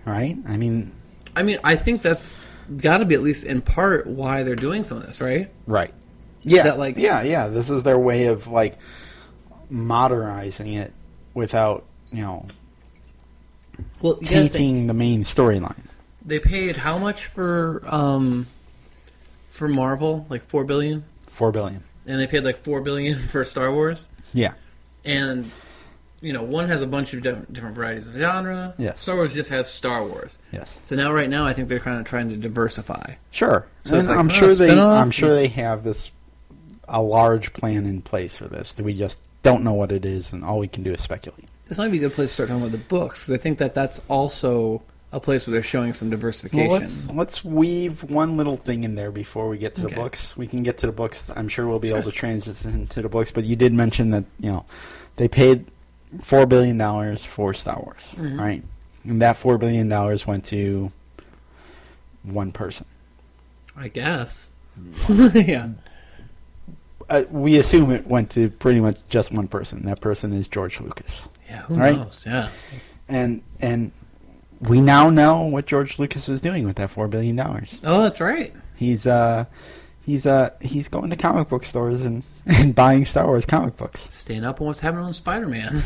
right? I mean, I think that's got to be at least in part why they're doing some of this, right? Right. Yeah. That, like, yeah. This is their way of like modernizing it without tainting the main storyline. They paid how much for Marvel? Like $4 billion. $4 billion. And they paid like $4 billion for Star Wars. Yeah. And one has a bunch of different varieties of genre. Yes. Star Wars just has Star Wars. Yes. So right now, I think they're kind of trying to diversify. Sure. So it's like, I'm sure they have a large plan in place for this. We just don't know what it is, and all we can do is speculate. This might be a good place to start talking about the books, because I think that's also a place where they're showing some diversification. Well, let's weave one little thing in there before we get to the books. We can get to the books. I'm sure we'll be able to transition to the books, but you did mention that they paid $4 billion for Star Wars, right? And that $4 billion went to one person. I guess. Yeah. We assume it went to pretty much just one person. That person is George Lucas. Yeah, who knows? Yeah. And we now know what George Lucas is doing with that $4 billion. Oh, that's right. He's going to comic book stores and buying Star Wars comic books. Staying up on what's happening on Spider-Man.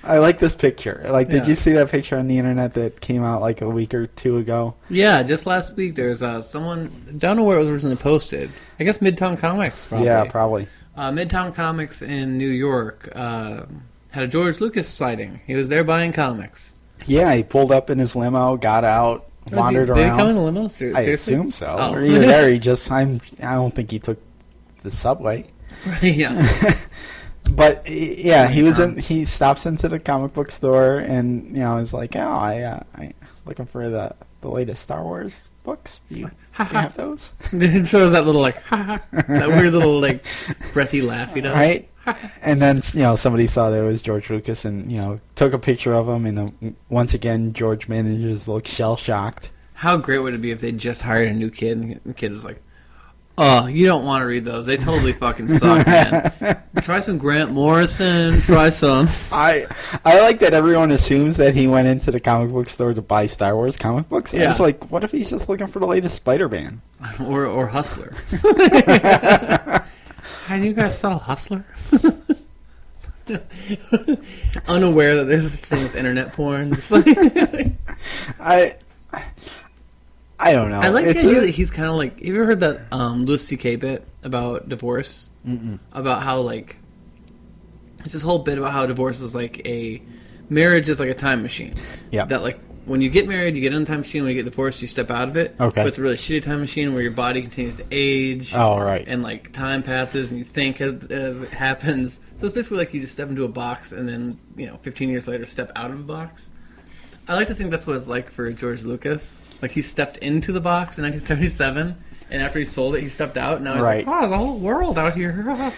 I like this picture. Did you see that picture on the internet that came out like a week or two ago? Yeah, just last week there's someone, don't know where it was originally posted. I guess Midtown Comics, probably. Yeah, probably. Midtown Comics in New York had a George Lucas sighting. He was there buying comics. Yeah, he pulled up in his limo, got out, wandered around. Did he come in a limo? Seriously? I assume so. Oh. Or either there, I don't think he took the subway. Yeah. But yeah, he stops into the comic book store and he's like, I looking for the latest Star Wars books. Do you have those? So that little that weird little breathy laugh he does. Right. And then somebody saw that it was George Lucas and took a picture of him, and once again George manages to look shell shocked. How great would it be if they just hired a new kid and the kid is like, oh, you don't want to read those. They totally fucking suck, man. Try some Grant Morrison. Try some. I like that everyone assumes that he went into the comic book store to buy Star Wars comic books. Yeah. I was like, what if he's just looking for the latest Spider-Man? Or Hustler. How do you guys sell Hustler? Unaware that there's such thing as internet porn. I don't know. I like the idea that he's kind of like... Have you ever heard that Louis C.K. bit about divorce? Mm-mm. About how, it's this whole bit about how divorce is marriage is like a time machine. Yeah. That, when you get married, you get in a time machine. When you get divorced, you step out of it. Okay. But it's a really shitty time machine where your body continues to age. Oh, right. And, time passes and you think as it happens. So it's basically like you just step into a box and then, 15 years later, step out of a box. I like to think that's what it's like for George Lucas. He stepped into the box in 1977, and after he sold it, he stepped out, and now he's like, oh, there's a whole world out here.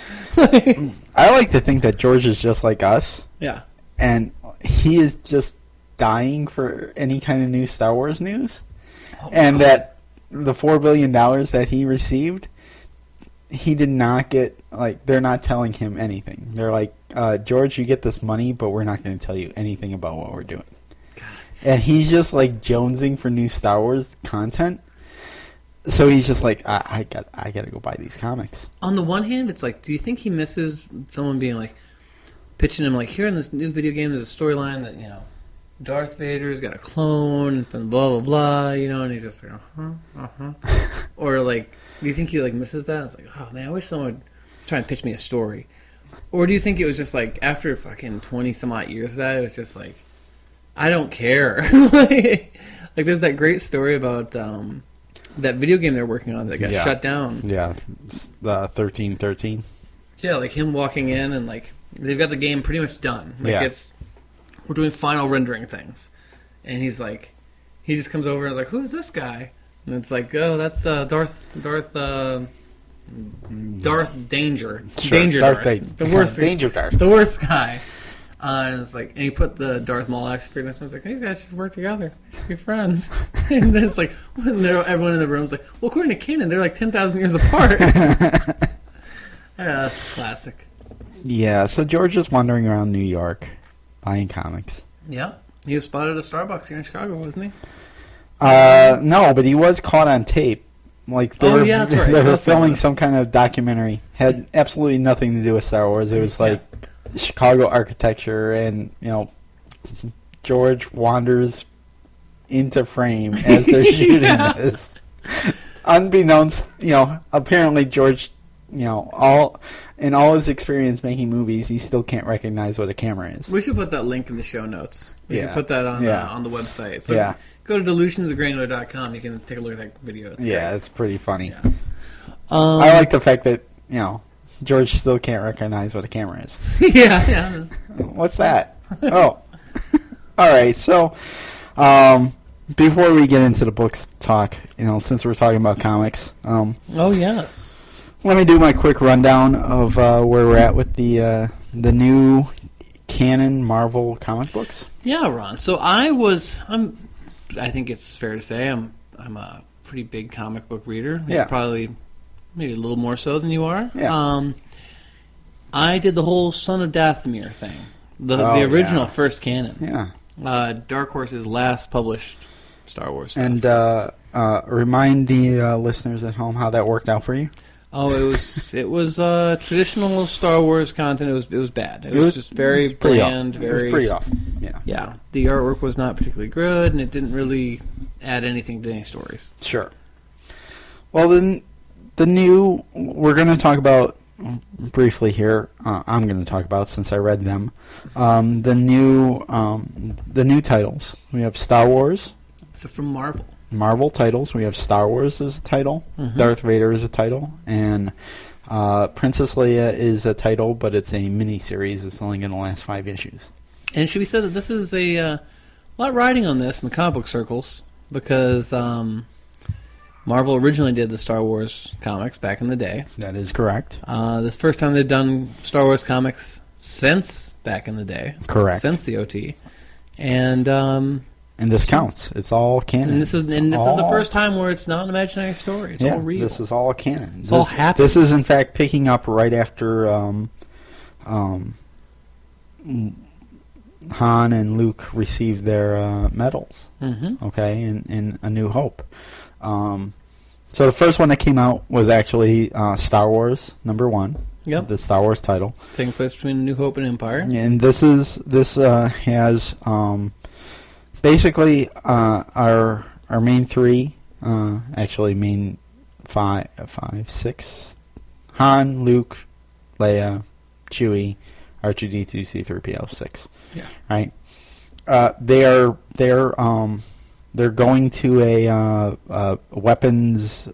I like to think that George is just like us. Yeah. And he is just dying for any kind of new Star Wars news. Oh, and that the $4 billion that he received, he did not get, they're not telling him anything. They're like, George, you get this money, but we're not going to tell you anything about what we're doing. And he's just jonesing for new Star Wars content. So he's just like, I gotta go buy these comics. On the one hand, it's do you think he misses someone being pitching him here in this new video game there's a storyline that, Darth Vader's got a clone and blah blah blah, and he's just or do you think he misses that? It's oh man, I wish someone would try and pitch me a story. Or do you think it was just after fucking 20 some odd years of that, it was just I don't care. There's that great story about that video game they're working on that got shut down. Yeah, the 1313. Yeah, him walking in and they've got the game pretty much done. We're doing final rendering things, and he's he just comes over and is who's this guy? And it's oh, that's Darth Danger. Sure. Danger Darth. The worst Danger Darth. The worst guy. And it's and he put the Darth Maul action figure next to him. It's these guys should work together. They should be friends. And then it's everyone in the room's well, according to canon, they're 10,000 years apart. Yeah, that's classic. Yeah, so George is wandering around New York, buying comics. Yeah. He was spotted at a Starbucks here in Chicago, wasn't he? No, but he was caught on tape. That's right. They were filming some kind of documentary. Had absolutely nothing to do with Star Wars. It was Chicago architecture, and George wanders into frame as they're shooting this. Unbeknownst, apparently George, all his experience making movies, he still can't recognize what a camera is. We should put that link in the show notes. We should put that on the website. So go to delusionsofgranular.com. You can take a look at that video. It's great. It's pretty funny. Yeah. I like the fact that George still can't recognize what a camera is. Yeah. What's that? Oh, all right. So, before we get into the books talk, since we're talking about comics, yes, let me do my quick rundown of where we're at with the new canon Marvel comic books. Yeah, Ron. So I think it's fair to say I'm a pretty big comic book reader. Probably maybe a little more so than you are. Yeah. I did the whole Son of Dathomir thing, the original first canon. Yeah. Dark Horse's last published Star Wars stuff. And remind the listeners at home how that worked out for you. Oh, it was traditional Star Wars content. It was bad. It was just very bland. It was pretty off. Yeah. The artwork was not particularly good, and it didn't really add anything to any stories. Sure. Well, then we're going to talk about briefly here. I'm going to talk about, since I read them, the new titles. We have Star Wars. So from Marvel. Marvel titles. We have Star Wars as a title. Mm-hmm. Darth Vader is a title, and Princess Leia is a title, but it's a mini-series. It's only going to last 5 issues. And should we say that this is a lot riding on this in the comic book circles, because Marvel originally did the Star Wars comics back in the day. That is correct. This is the first time they've done Star Wars comics since back in the day. Correct. Since the OT. And this counts. It's all canon. And this is the first time where it's not an imaginary story. It's all real. This is all canon. It's all happening. This is, in fact, picking up right after Han and Luke received their medals. Mm-hmm. Okay, in A New Hope. So the first one that came out was actually Star Wars #1. Yep. The Star Wars title. Taking place between New Hope and Empire. And this has basically our main three, actually main five, 6, Han, Luke, Leia, Chewie, R2-D2, C-3PO, 6. Yeah. Right. They're going to a weapons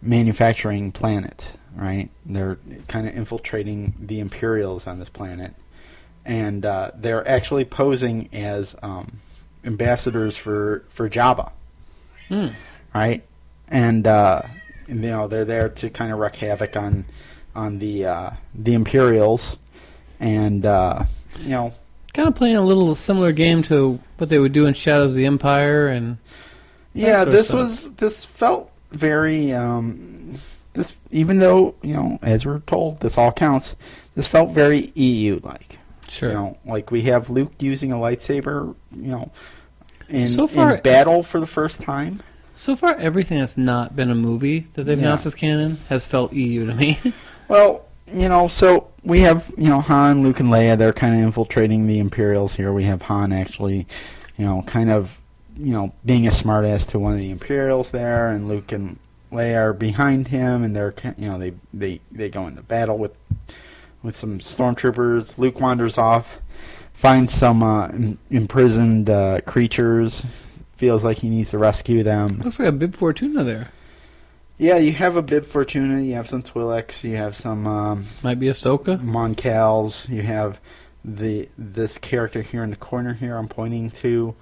manufacturing planet, right? They're kind of infiltrating the Imperials on this planet, and they're actually posing as ambassadors for Jabba, right? And they're there to kind of wreak havoc on the Imperials, and kind of playing a little similar game to what they would do in Shadows of the Empire, and this felt very this, even though as we're told this all counts, this felt very EU like. Sure. Like we have Luke using a lightsaber, in battle for the first time. So far, everything that's not been a movie that they've announced as canon has felt EU to me. Well, so we have, Han, Luke, and Leia. They're kind of infiltrating the Imperials here. We have Han actually, kind of, being a smartass to one of the Imperials there, and Luke and Leia are behind him, and they're, they go into battle with some stormtroopers. Luke wanders off, finds some imprisoned creatures. Feels like he needs to rescue them. Looks like a Bib Fortuna there. Yeah, you have a Bib Fortuna, you have some Twi'leks, you have some might be Ahsoka, Moncals, you have this character here in the corner here I'm pointing to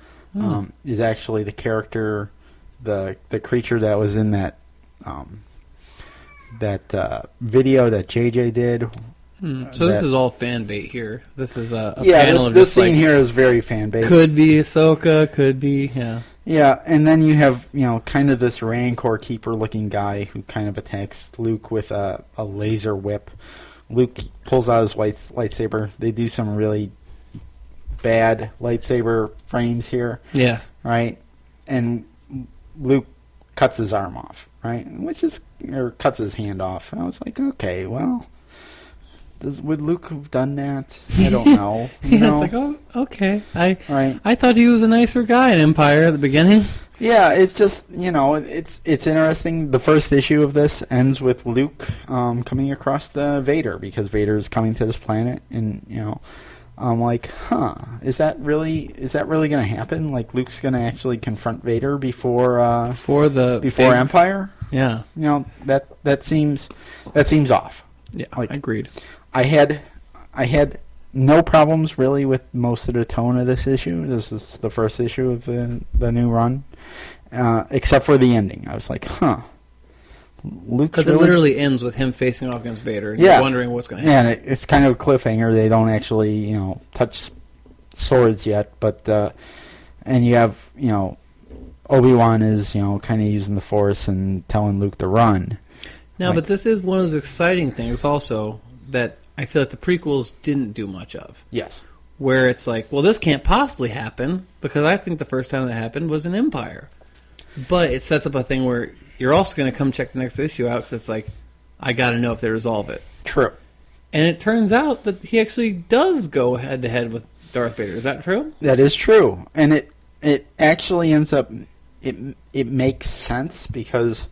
is actually the character, the creature that was in that video that JJ did. So this is all fan bait here. This is a panel this scene here is very fan bait. Could be Ahsoka, could be Yeah, and then you have, kind of this Rancor Keeper looking guy who kind of attacks Luke with a laser whip. Luke pulls out his lightsaber. They do some really bad lightsaber frames here. Yes. Right? And Luke cuts his arm off, right? Or cuts his hand off. And I was like, okay, well, would Luke have done that? I don't know. It's like, oh, okay. I thought he was a nicer guy in Empire at the beginning. Yeah, it's just, it's interesting. The first issue of this ends with Luke coming across the Vader, because Vader's coming to this planet, and, I'm like, is that really going to happen? Like, Luke's going to actually confront Vader before Empire? Yeah. That seems off. Yeah, agreed. I had no problems really with most of the tone of this issue. This is the first issue of the new run, except for the ending. I was like, Luke's because it literally ends with him facing off against Vader. And you're wondering what's going to happen. And it's kind of a cliffhanger. They don't actually, touch swords yet, but and you have, Obi-Wan is, kind of using the Force and telling Luke to run. Now, but this is one of those exciting things also that I feel like the prequels didn't do much of. Yes. Where it's like, well, this can't possibly happen, because I think the first time that happened was in Empire. But it sets up a thing where you're also going to come check the next issue out, because it's like, I got to know if they resolve it. True. And it turns out that he actually does go head-to-head with Darth Vader. Is that true? That is true. And it actually ends up... It makes sense, because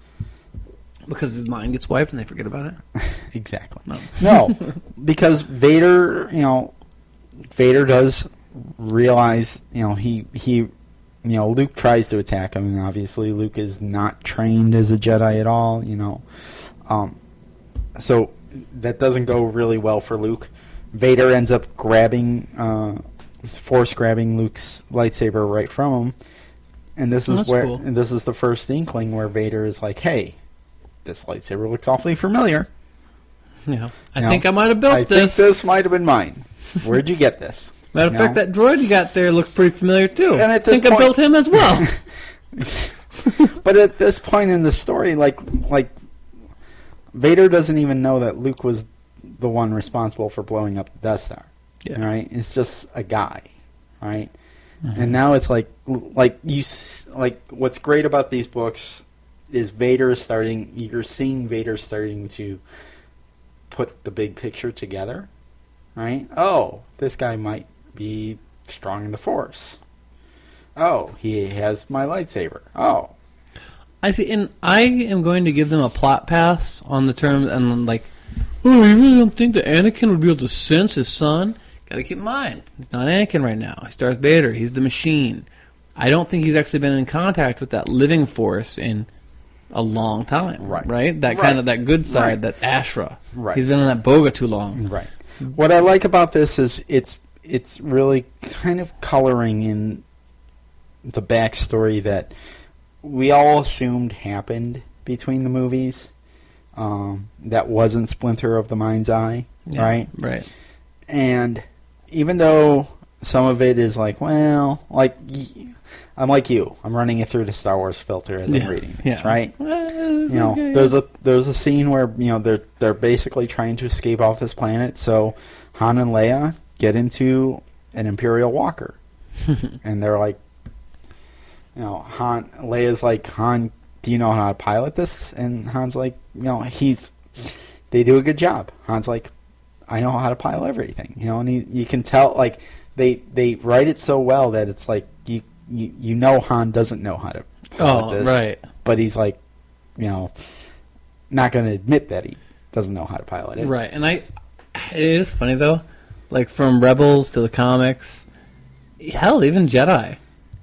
his mind gets wiped and they forget about it? Exactly. No, because Vader, Vader does realize, Luke tries to attack him, and obviously Luke is not trained as a Jedi at all, so that doesn't go really well for Luke. Vader ends up force grabbing Luke's lightsaber right from him, and this is cool. And this is the first inkling where Vader is like, "Hey, this lightsaber looks awfully familiar. Yeah, I think I might have built this. I think this might have been mine. Where'd you get this?" Matter of fact, that droid you got there looks pretty familiar too. And I think I built him as well. But at this point in the story, like Vader doesn't even know that Luke was the one responsible for blowing up the Death Star. Yeah. Right? It's just a guy, right? Mm-hmm. And now it's like what's great about these books is you're seeing Vader starting to put the big picture together, right? Oh, this guy might be strong in the Force. Oh, he has my lightsaber. Oh. I see, and I am going to give them a plot pass on the term, and like, oh, you really don't think that Anakin would be able to sense his son? Gotta keep in mind, he's not Anakin right now. He's Darth Vader. He's the machine. I don't think he's actually been in contact with that living Force in a long time. Right? That kind of, that good side, that Ashra. Right. He's been on that Boga too long. Right. What I like about this is it's really kind of coloring in the backstory that we all assumed happened between the movies. That wasn't Splinter of the Mind's Eye, right? Right. And even though some of it is like, well, like, I'm like you. I'm running it through the Star Wars filter as I'm reading this, right? There's a scene where they're basically trying to escape off this planet. So Han and Leia get into an Imperial walker, and they're like, Leia's like, Han, do you know how to pilot this? And Han's like, they do a good job. Han's like, I know how to pilot everything, and you can tell, like, they write it so well that it's like Han doesn't know how to pilot this. Right. But he's like, not going to admit that he doesn't know how to pilot it. Right. And it is funny though, like from Rebels to the comics, hell, even Jedi.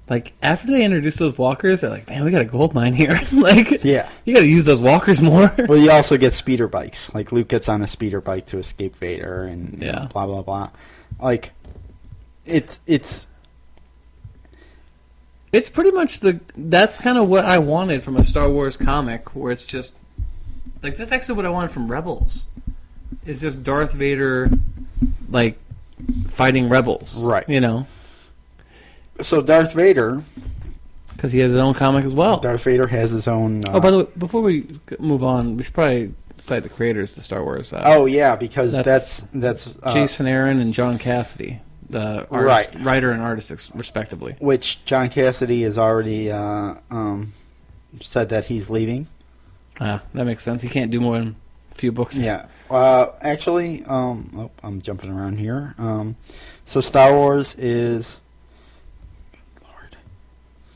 Like, after they introduce those walkers, they're like, man, we got a gold mine here. Like, you got to use those walkers more. Well, you also get speeder bikes. Like, Luke gets on a speeder bike to escape Vader and blah, blah, blah. Like, it's pretty much that's kind of what I wanted from a Star Wars comic, where it's just, like, that's actually what I wanted from Rebels. It's just Darth Vader, like, fighting rebels. Right. So Darth Vader, because he has his own comic as well. Darth Vader has his own. By the way, before we move on, we should probably cite the creators to Star Wars. Because that's Jason Aaron and John Cassidy, the writer and artist, respectively. Which John Cassidy has already said that he's leaving. That makes sense. He can't do more than a few books. Yeah. Actually, I'm jumping around here. So Star Wars is... Lord,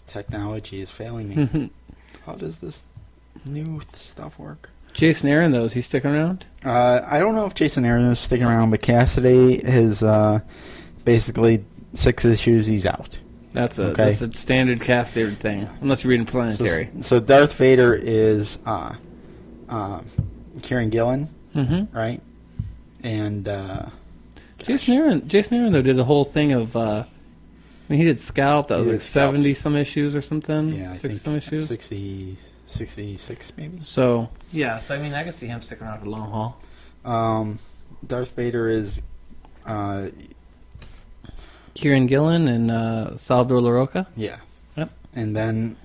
technology is failing me. How does this new stuff work? Jason Aaron, though, is he sticking around? I don't know if Jason Aaron is sticking around, but Cassidy has basically 6 issues. He's out. That's a standard Cassidy thing, unless you're reading Planetary. So Darth Vader is Kieran Gillen, right? And Jason Aaron, though, did the whole thing of... he did Scalp. That was like 70-some issues or something? Yeah, 60-some issues? 66, maybe. So, yes, I can see him sticking around for the long haul. Darth Vader is... Kieran Gillen and Salvador LaRocca? Yeah. Yep. And then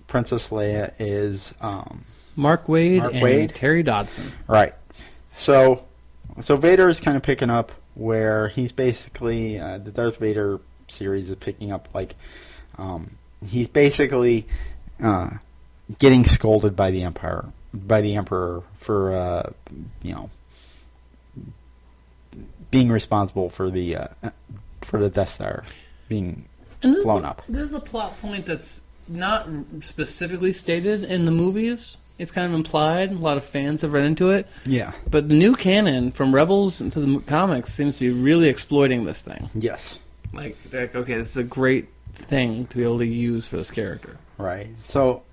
Princess Leia is... Mark Waid and Terry Dodson. Right. So Vader is kind of picking up where he's basically... the Darth Vader series is picking up, like... he's basically... getting scolded by the Emperor for being responsible for the Death Star being blown up. This is a plot point that's not specifically stated in the movies. It's kind of implied. A lot of fans have read into it. Yeah. But the new canon, from Rebels into the comics, seems to be really exploiting this thing. Yes. Like, okay, this is a great thing to be able to use for this character. Right. So...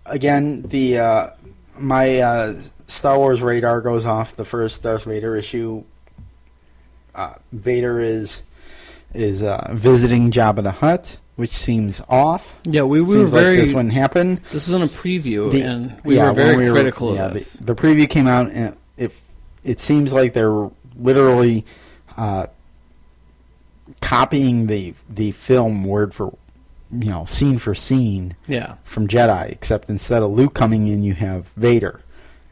Again, my Star Wars radar goes off the first Darth Vader issue. Vader is visiting Jabba the Hutt, which seems off. Yeah, we were seems very... like this wouldn't happen. This was in a preview, and we were very critical of this. The preview came out, and it seems like they're literally copying the film word for scene for scene from Jedi, except instead of Luke coming in, you have Vader.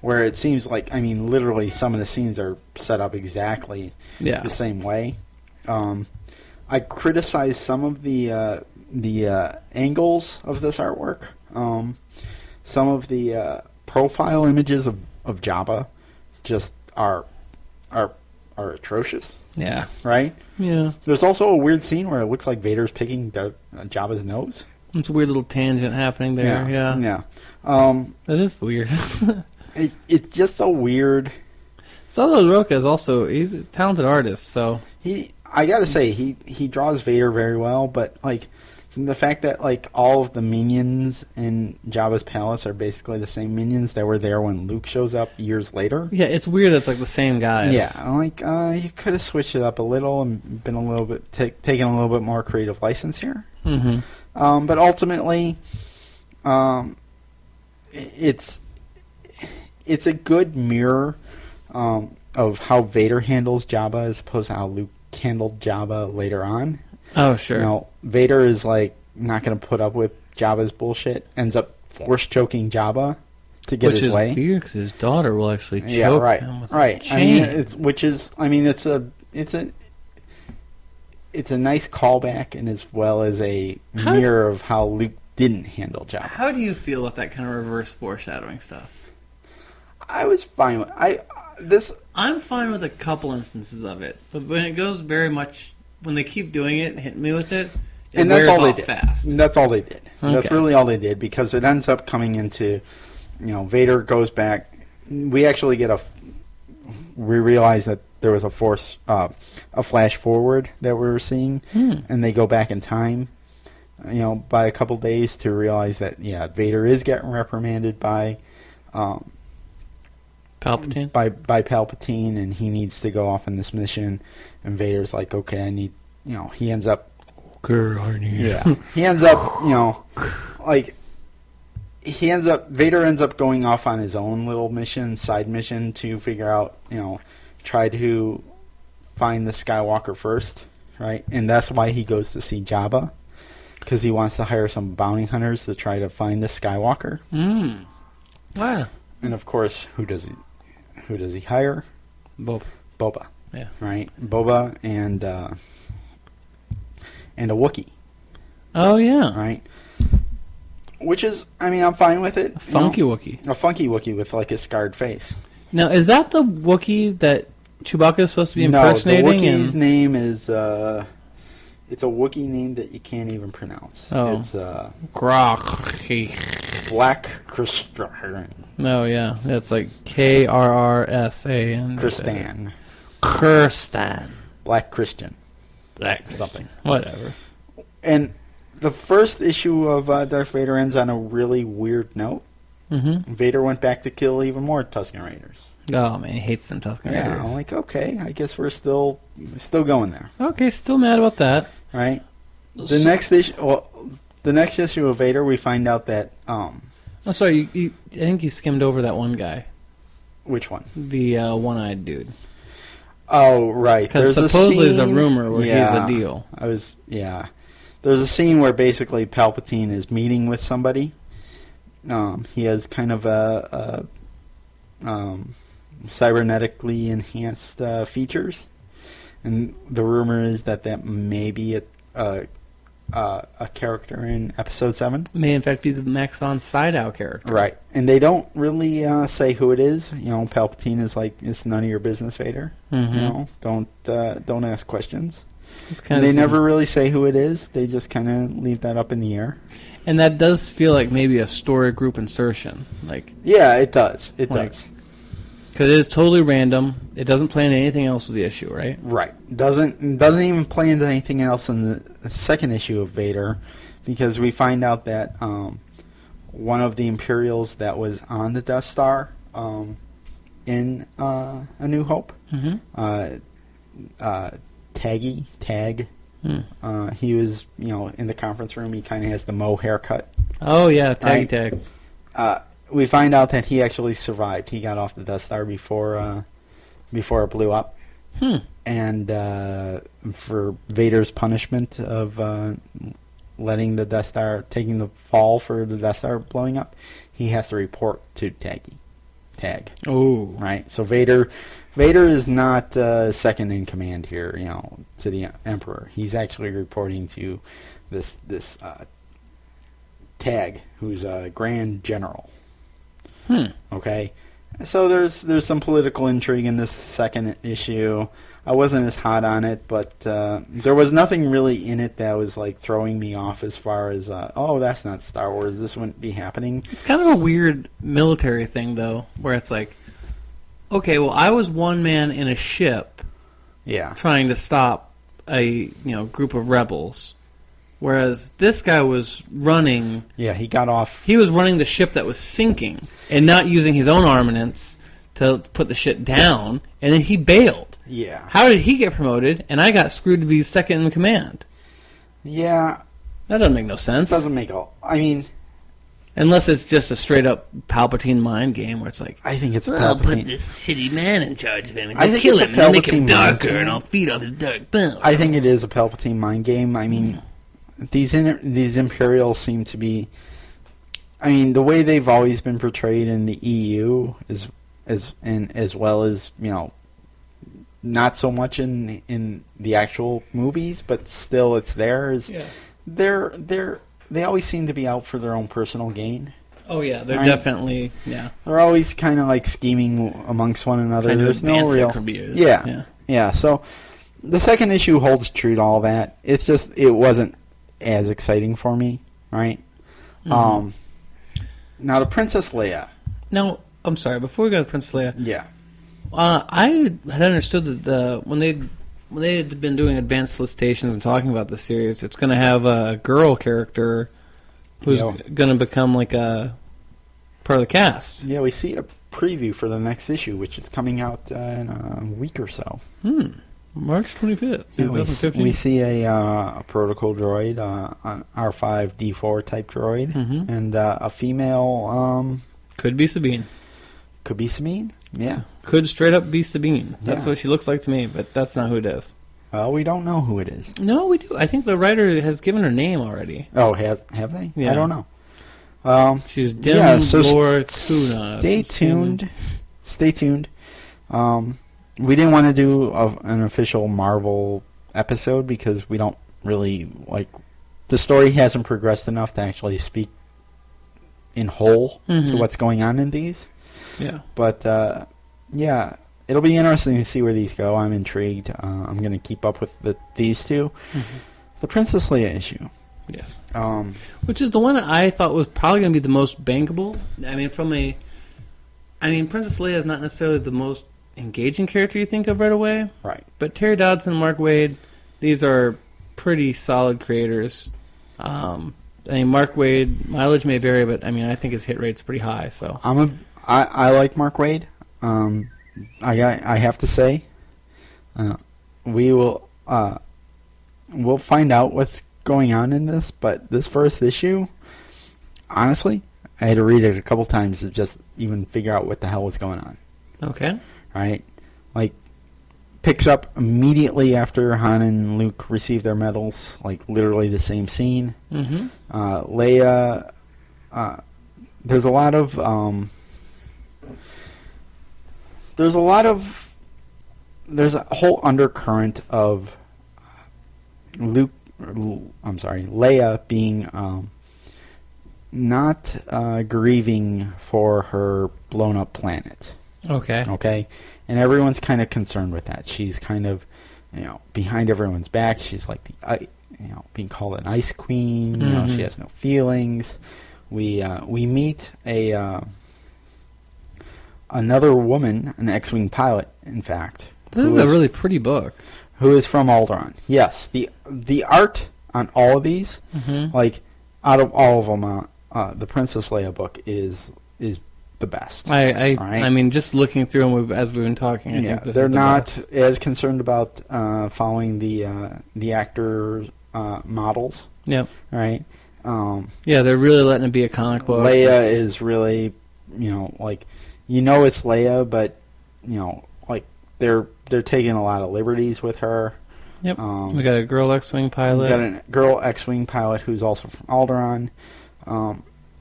Where it seems like, literally some of the scenes are set up exactly the same way. I criticize some of the angles of this artwork. Some of the profile images of Jabba just are atrocious. Yeah. Right? Yeah. There's also a weird scene where it looks like Vader's picking Jabba's nose. It's a weird little tangent happening there. Yeah. That is weird. It's just a weird... Salvador LaRocca is also... He's a talented artist, so... I gotta say, he draws Vader very well, but, the fact that, all of the minions in Jabba's palace are basically the same minions that were there when Luke shows up years later. Yeah, it's weird it's the same guys. Yeah, you could have switched it up a little and been a little bit... taken a little bit more creative license here. Mm-hmm. But ultimately, it's a good mirror of how Vader handles Jabba as opposed to how Luke handled Jabba later on. Oh, sure. Vader is not going to put up with Jabba's bullshit. Ends up force choking Jabba to get his way. Which is weird because his daughter will actually choke him with a chain. It's a nice callback, and as well as a mirror of how Luke didn't handle Jabba. How do you feel about that kind of reverse foreshadowing stuff? I was fine with I'm fine with a couple instances of it, but when it goes very much. When they keep doing it and hitting me with it, and that's all they did. Fast. And that's all they did. Okay. That's really all they did because it ends up coming into, Vader goes back. We actually we realize that there was a flash forward that we were seeing, and they go back in time, by a couple days to realize that Vader is getting reprimanded by Palpatine? By Palpatine, and he needs to go off on this mission. And Vader's like, okay, I need, he ends up... Okay, I need... Yeah. He ends up, Vader ends up going off on his own little side mission to figure out, try to find the Skywalker first, right? And that's why he goes to see Jabba, because he wants to hire some bounty hunters to try to find the Skywalker. Wow. And of course, who does he hire? Boba. Yeah. Right? Boba and a Wookiee. Oh, yeah. Right? Which is, I'm fine with it. A funky Wookiee. A funky Wookiee with, a scarred face. Now, is that the Wookiee that Chewbacca is supposed to be impersonating? No, the Wookiee's name is... it's a Wookiee name that you can't even pronounce. Oh. It's... Black Christian. No, yeah. That's like Krrsan. Kirstan. Kirstan. Black Christian. Black Christian. Something. Whatever. And the first issue of Darth Vader ends on a really weird note. Mm-hmm. Vader went back to kill even more Tusken Raiders. Oh, man, he hates them Tusken Raiders. Yeah, I'm like, okay, I guess we're still going there. Okay, still mad about that. Right? The next issue of Vader, we find out that... I'm sorry, I think you skimmed over that one guy. Which one? The one-eyed dude. Oh, right. Because supposedly there's a rumor where he's a deal. There's a scene where basically Palpatine is meeting with somebody. He has kind of a cybernetically enhanced features, and the rumor is that may be a character in Episode 7. May in fact be the Maxon Sydow character. Right, and they don't really say who it is. Palpatine is like, it's none of your business, Vader. Mm-hmm. Don't ask questions. They never really say who it is. They just kind of leave that up in the air. And that does feel like maybe a story group insertion. Yeah, it does. It does. Because it is totally random. It doesn't play into anything else with the issue, right? Right. Doesn't even play into anything else in the second issue of Vader, because we find out that one of the Imperials that was on the Death Star in A New Hope, Tag. He was, in the conference room. He kind of has the Mo haircut. Oh yeah, Tag. We find out that he actually survived. He got off the Death Star before it blew up. And for Vader's punishment of letting the Death Star, taking the fall for the Death Star blowing up, he has to report to Tag. Oh, right. So Vader is not second in command here, to the Emperor. He's actually reporting to this Tag, who's a Grand General. Okay, so there's some political intrigue in this second issue. I wasn't as hot on it, but there was nothing really in it that was like throwing me off as far as that's not Star Wars. This wouldn't be happening. It's kind of a weird military thing, though, where it's like, okay, well, I was one man in a ship, trying to stop a group of rebels. Whereas this guy was running... Yeah, he got off... He was running the ship that was sinking and not using his own armaments to put the shit down, and then he bailed. Yeah. How did he get promoted, and I got screwed to be second in command? Yeah. That doesn't make no sense. Doesn't make all... I mean... Unless it's just a straight-up Palpatine mind game where it's like... I think it's I'll put this shitty man in charge of him, and I'll kill him, and I'll make him darker, and I'll feed off his dark bone. I think it is a Palpatine mind game. I mean... These Imperials seem to be... I mean, the way they've always been portrayed in the EU as well as, not so much in the actual movies, but still it's theirs. Yeah. They always seem to be out for their own personal gain. Oh yeah, they're definitely They're always kind of like scheming amongst one another. There's no real careers. Yeah. So the second issue holds true to all that. It's just it wasn't as exciting for me, right? Now the Princess Leia. Now, I'm sorry. Before we go to Princess Leia, yeah, I had understood that when they had been doing advanced solicitations and talking about the series, it's going to have a girl character who's going to become like a part of the cast. Yeah, we see a preview for the next issue, which is coming out in a week or so. March 25th, 2015. We see a protocol droid, an R5-D4 type droid, and a female... could be Sabine. Could be Sabine? Yeah. Could straight up be Sabine. That's what she looks like to me, but that's not who it is. Well, we don't know who it is. No, we do. I think the writer has given her name already. Oh, have they? Yeah. I don't know. She's Dim Lortuna. Stay tuned. We didn't want to do an official Marvel episode because we don't really the story hasn't progressed enough to actually speak in whole to what's going on in these. Yeah. But yeah, it'll be interesting to see where these go. I'm intrigued. I'm going to keep up with these two. Mm-hmm. The Princess Leia issue. Yes. Which is the one I thought was probably going to be the most bankable. I mean, Princess Leia is not necessarily the most engaging character you think of right away. Right. But Terry Dodson and Mark Waid, these are pretty solid creators. I mean, Mark Waid, mileage may vary, but I mean, I think his hit rate's pretty high. So I like Mark Waid. I have to say, we'll find out what's going on in this, but this first issue, honestly, I had to read it a couple times to just even figure out what the hell was going on. Okay. Right? Like, picks up immediately after Han and Luke receive their medals, like literally the same scene. Mm-hmm. Leia, there's a whole undercurrent of Leia being not grieving for her blown up planet. Okay. And everyone's kind of concerned with that. She's kind of, behind everyone's back. She's like being called an ice queen. Mm-hmm. She has no feelings. We meet another woman, an X-wing pilot, in fact. This is a really pretty book. Who is from Alderaan. Yes. The art on all of these, mm-hmm. like, out of all of them, the Princess Leia book is the best. Right? I mean, just looking through them as we've been talking, I think this they're is the not best. As concerned about following the actor models. Yep. Right? They're really letting it be a comic book. Leia is really, it's Leia, but, like, they're taking a lot of liberties with her. Yep. We got a girl X-wing pilot. We got a girl X-wing pilot who's also from Alderaan.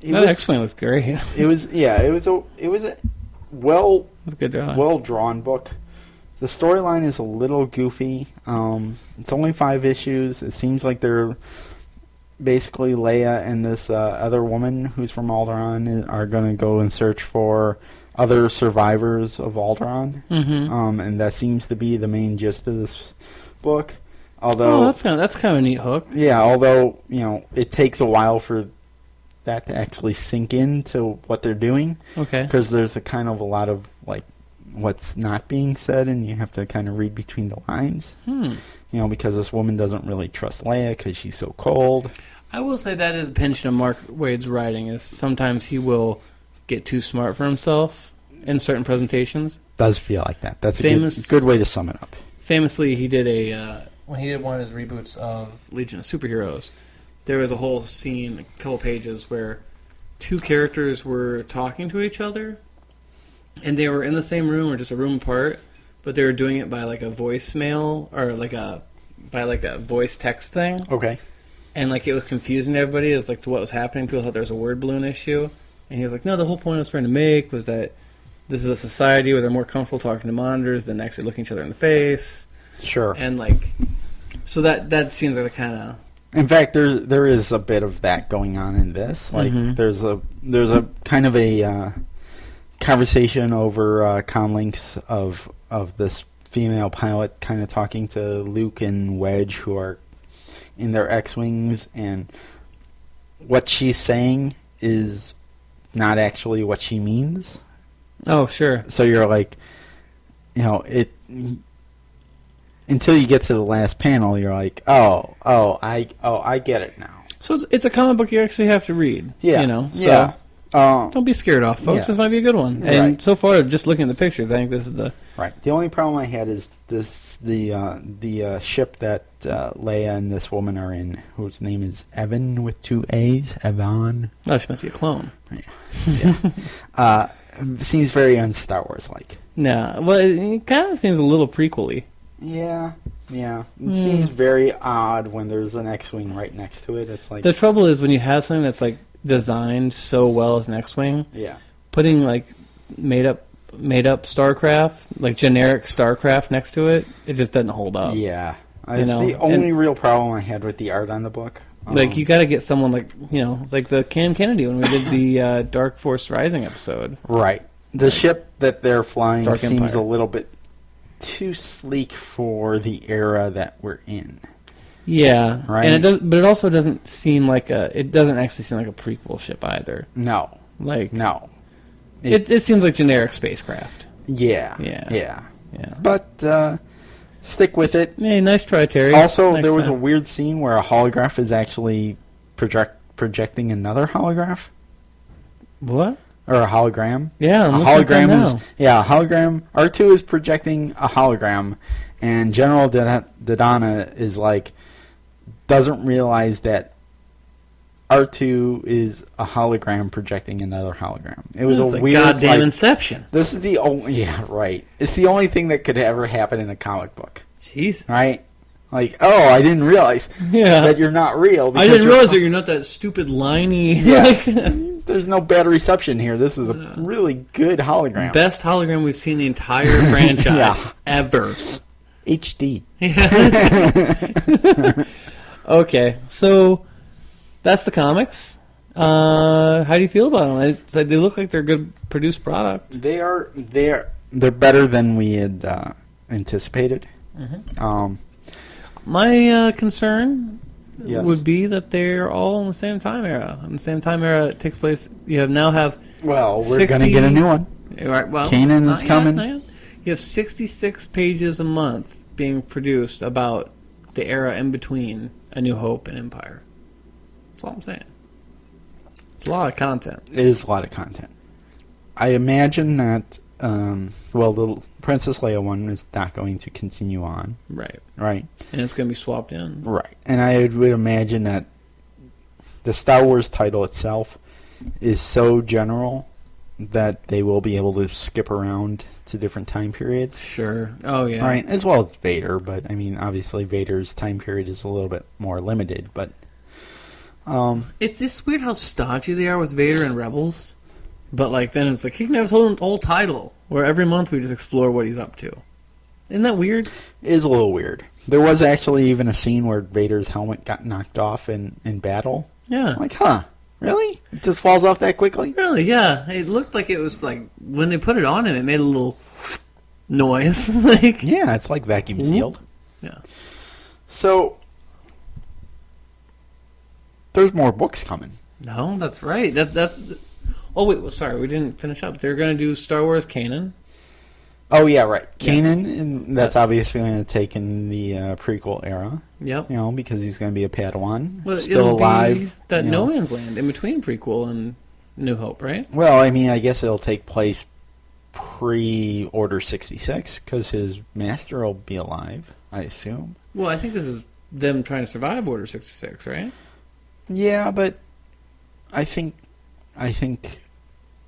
That X-wing was great. It was a well drawn book. The storyline is a little goofy. It's only 5 issues. It seems like they're basically Leia and this other woman who's from Alderaan are going to go and search for other survivors of Alderaan. Mm-hmm. And that seems to be the main gist of this book. Although that's kind of a neat hook. Yeah, although it takes a while for that to actually sink into what they're doing. Okay. Because there's a lot of like what's not being said, and you have to kind of read between the lines. Because this woman doesn't really trust Leia because she's so cold. I will say that is a penchant of Mark Waid's writing. Is sometimes he will get too smart for himself in certain presentations. Does feel like that. That's a good way to sum it up. Famously, he did when he did one of his reboots of Legion of Superheroes, there was a whole scene, a couple pages, where 2 characters were talking to each other, and they were in the same room or just a room apart, but they were doing it by like a voicemail or by a voice text thing. Okay. And like it was confusing everybody as like to what was happening. People thought there was a word balloon issue, and he was like, "No, the whole point I was trying to make was that this is a society where they're more comfortable talking to monitors than actually looking each other in the face." Sure. And like, so that seems like the kind of. In fact, there is a bit of that going on in this. Like, mm-hmm. there's a kind of a conversation over comlinks of this female pilot kind of talking to Luke and Wedge, who are in their X-wings, and what she's saying is not actually what she means. Oh, sure. So you're like, until you get to the last panel, you're like, I get it now. So it's a comic book you actually have to read. Yeah. So don't be scared off, folks. Yeah. This might be a good one. And so far, just looking at the pictures, I think this is the right. The only problem I had is the ship that Leia and this woman are in, whose name is Evan with 2 A's. Evan. Oh, she must be a clone. Yeah. Seems very un-Star Wars-like. No, well, it kind of seems a little prequel-y. Yeah. It seems very odd when there's an X-wing right next to it. It's like the trouble is when you have something that's like designed so well as an X-wing. Yeah. Putting like made up StarCraft, like generic StarCraft next to it, it just doesn't hold up. Yeah. It's the only real problem I had with the art on the book. Like you got to get someone like like the Cam Kennedy when we did the Dark Force Rising episode. Right. The ship that they're flying Dark seems Empire. a little bit too sleek for the era that we're in. Yeah, right. And it also doesn't seem like it doesn't actually seem like a prequel ship either. No, no. It seems like generic spacecraft. Yeah. But stick with it. Hey, nice try, Terry. Also, Next there was time. a weird scene where a holograph is actually projecting another holograph. What? Or a hologram. Yeah, I'm a looking at that hologram now. is a hologram. R2 is projecting a hologram, and General Dodonna is like doesn't realize that R2 is a hologram projecting another hologram. It was This is a weird goddamn Inception. This is the only right. It's the only thing that could ever happen in a comic book. Jesus. Right? Like, oh, I didn't realize that you're not real. I didn't realize that you're not that stupid liney. There's no bad reception here. This is a really good hologram. Best hologram we've seen in the entire franchise ever. HD. Okay, so that's the comics. How do you feel about them? They look like they're a good produced product. They're better than we had anticipated. Mm-hmm. My concern would be that they're all in the same time era. In the same time era, it takes place. You now have. Well, we're going to get a new one. Right. Well, Kanan is coming. You have 66 pages a month being produced about the era in between A New Hope and Empire. That's all I'm saying. It's a lot of content. It is a lot of content. I imagine that. The Princess Leia one is not going to continue on. Right. And it's going to be swapped in. Right. And I would imagine that the Star Wars title itself is so general that they will be able to skip around to different time periods. Sure. Oh, yeah. Right. As well as Vader, but I mean, obviously Vader's time period is a little bit more limited, but it's just weird how stodgy they are with Vader and Rebels. But like then it's like he can have his whole title where every month we just explore what he's up to. Isn't that weird? It is a little weird. There was actually even a scene where Vader's helmet got knocked off in battle. Yeah. Like, really? It just falls off that quickly? Really, yeah. It looked like it was like when they put it on him, it made a little noise. Like yeah, it's like vacuum sealed. Yeah. So there's more books coming. No, that's right. That's. Oh wait, well, sorry, we didn't finish up. They're going to do Star Wars Canon. Oh yeah, right. Kanan, and that's obviously going to take in the prequel era. Yep. Because he's going to be a Padawan, well, still alive. Be that no man's land in between prequel and New Hope, right? Well, I mean, I guess it'll take place pre-Order 66 because his master will be alive, I assume. Well, I think this is them trying to survive Order 66, right? Yeah, but I think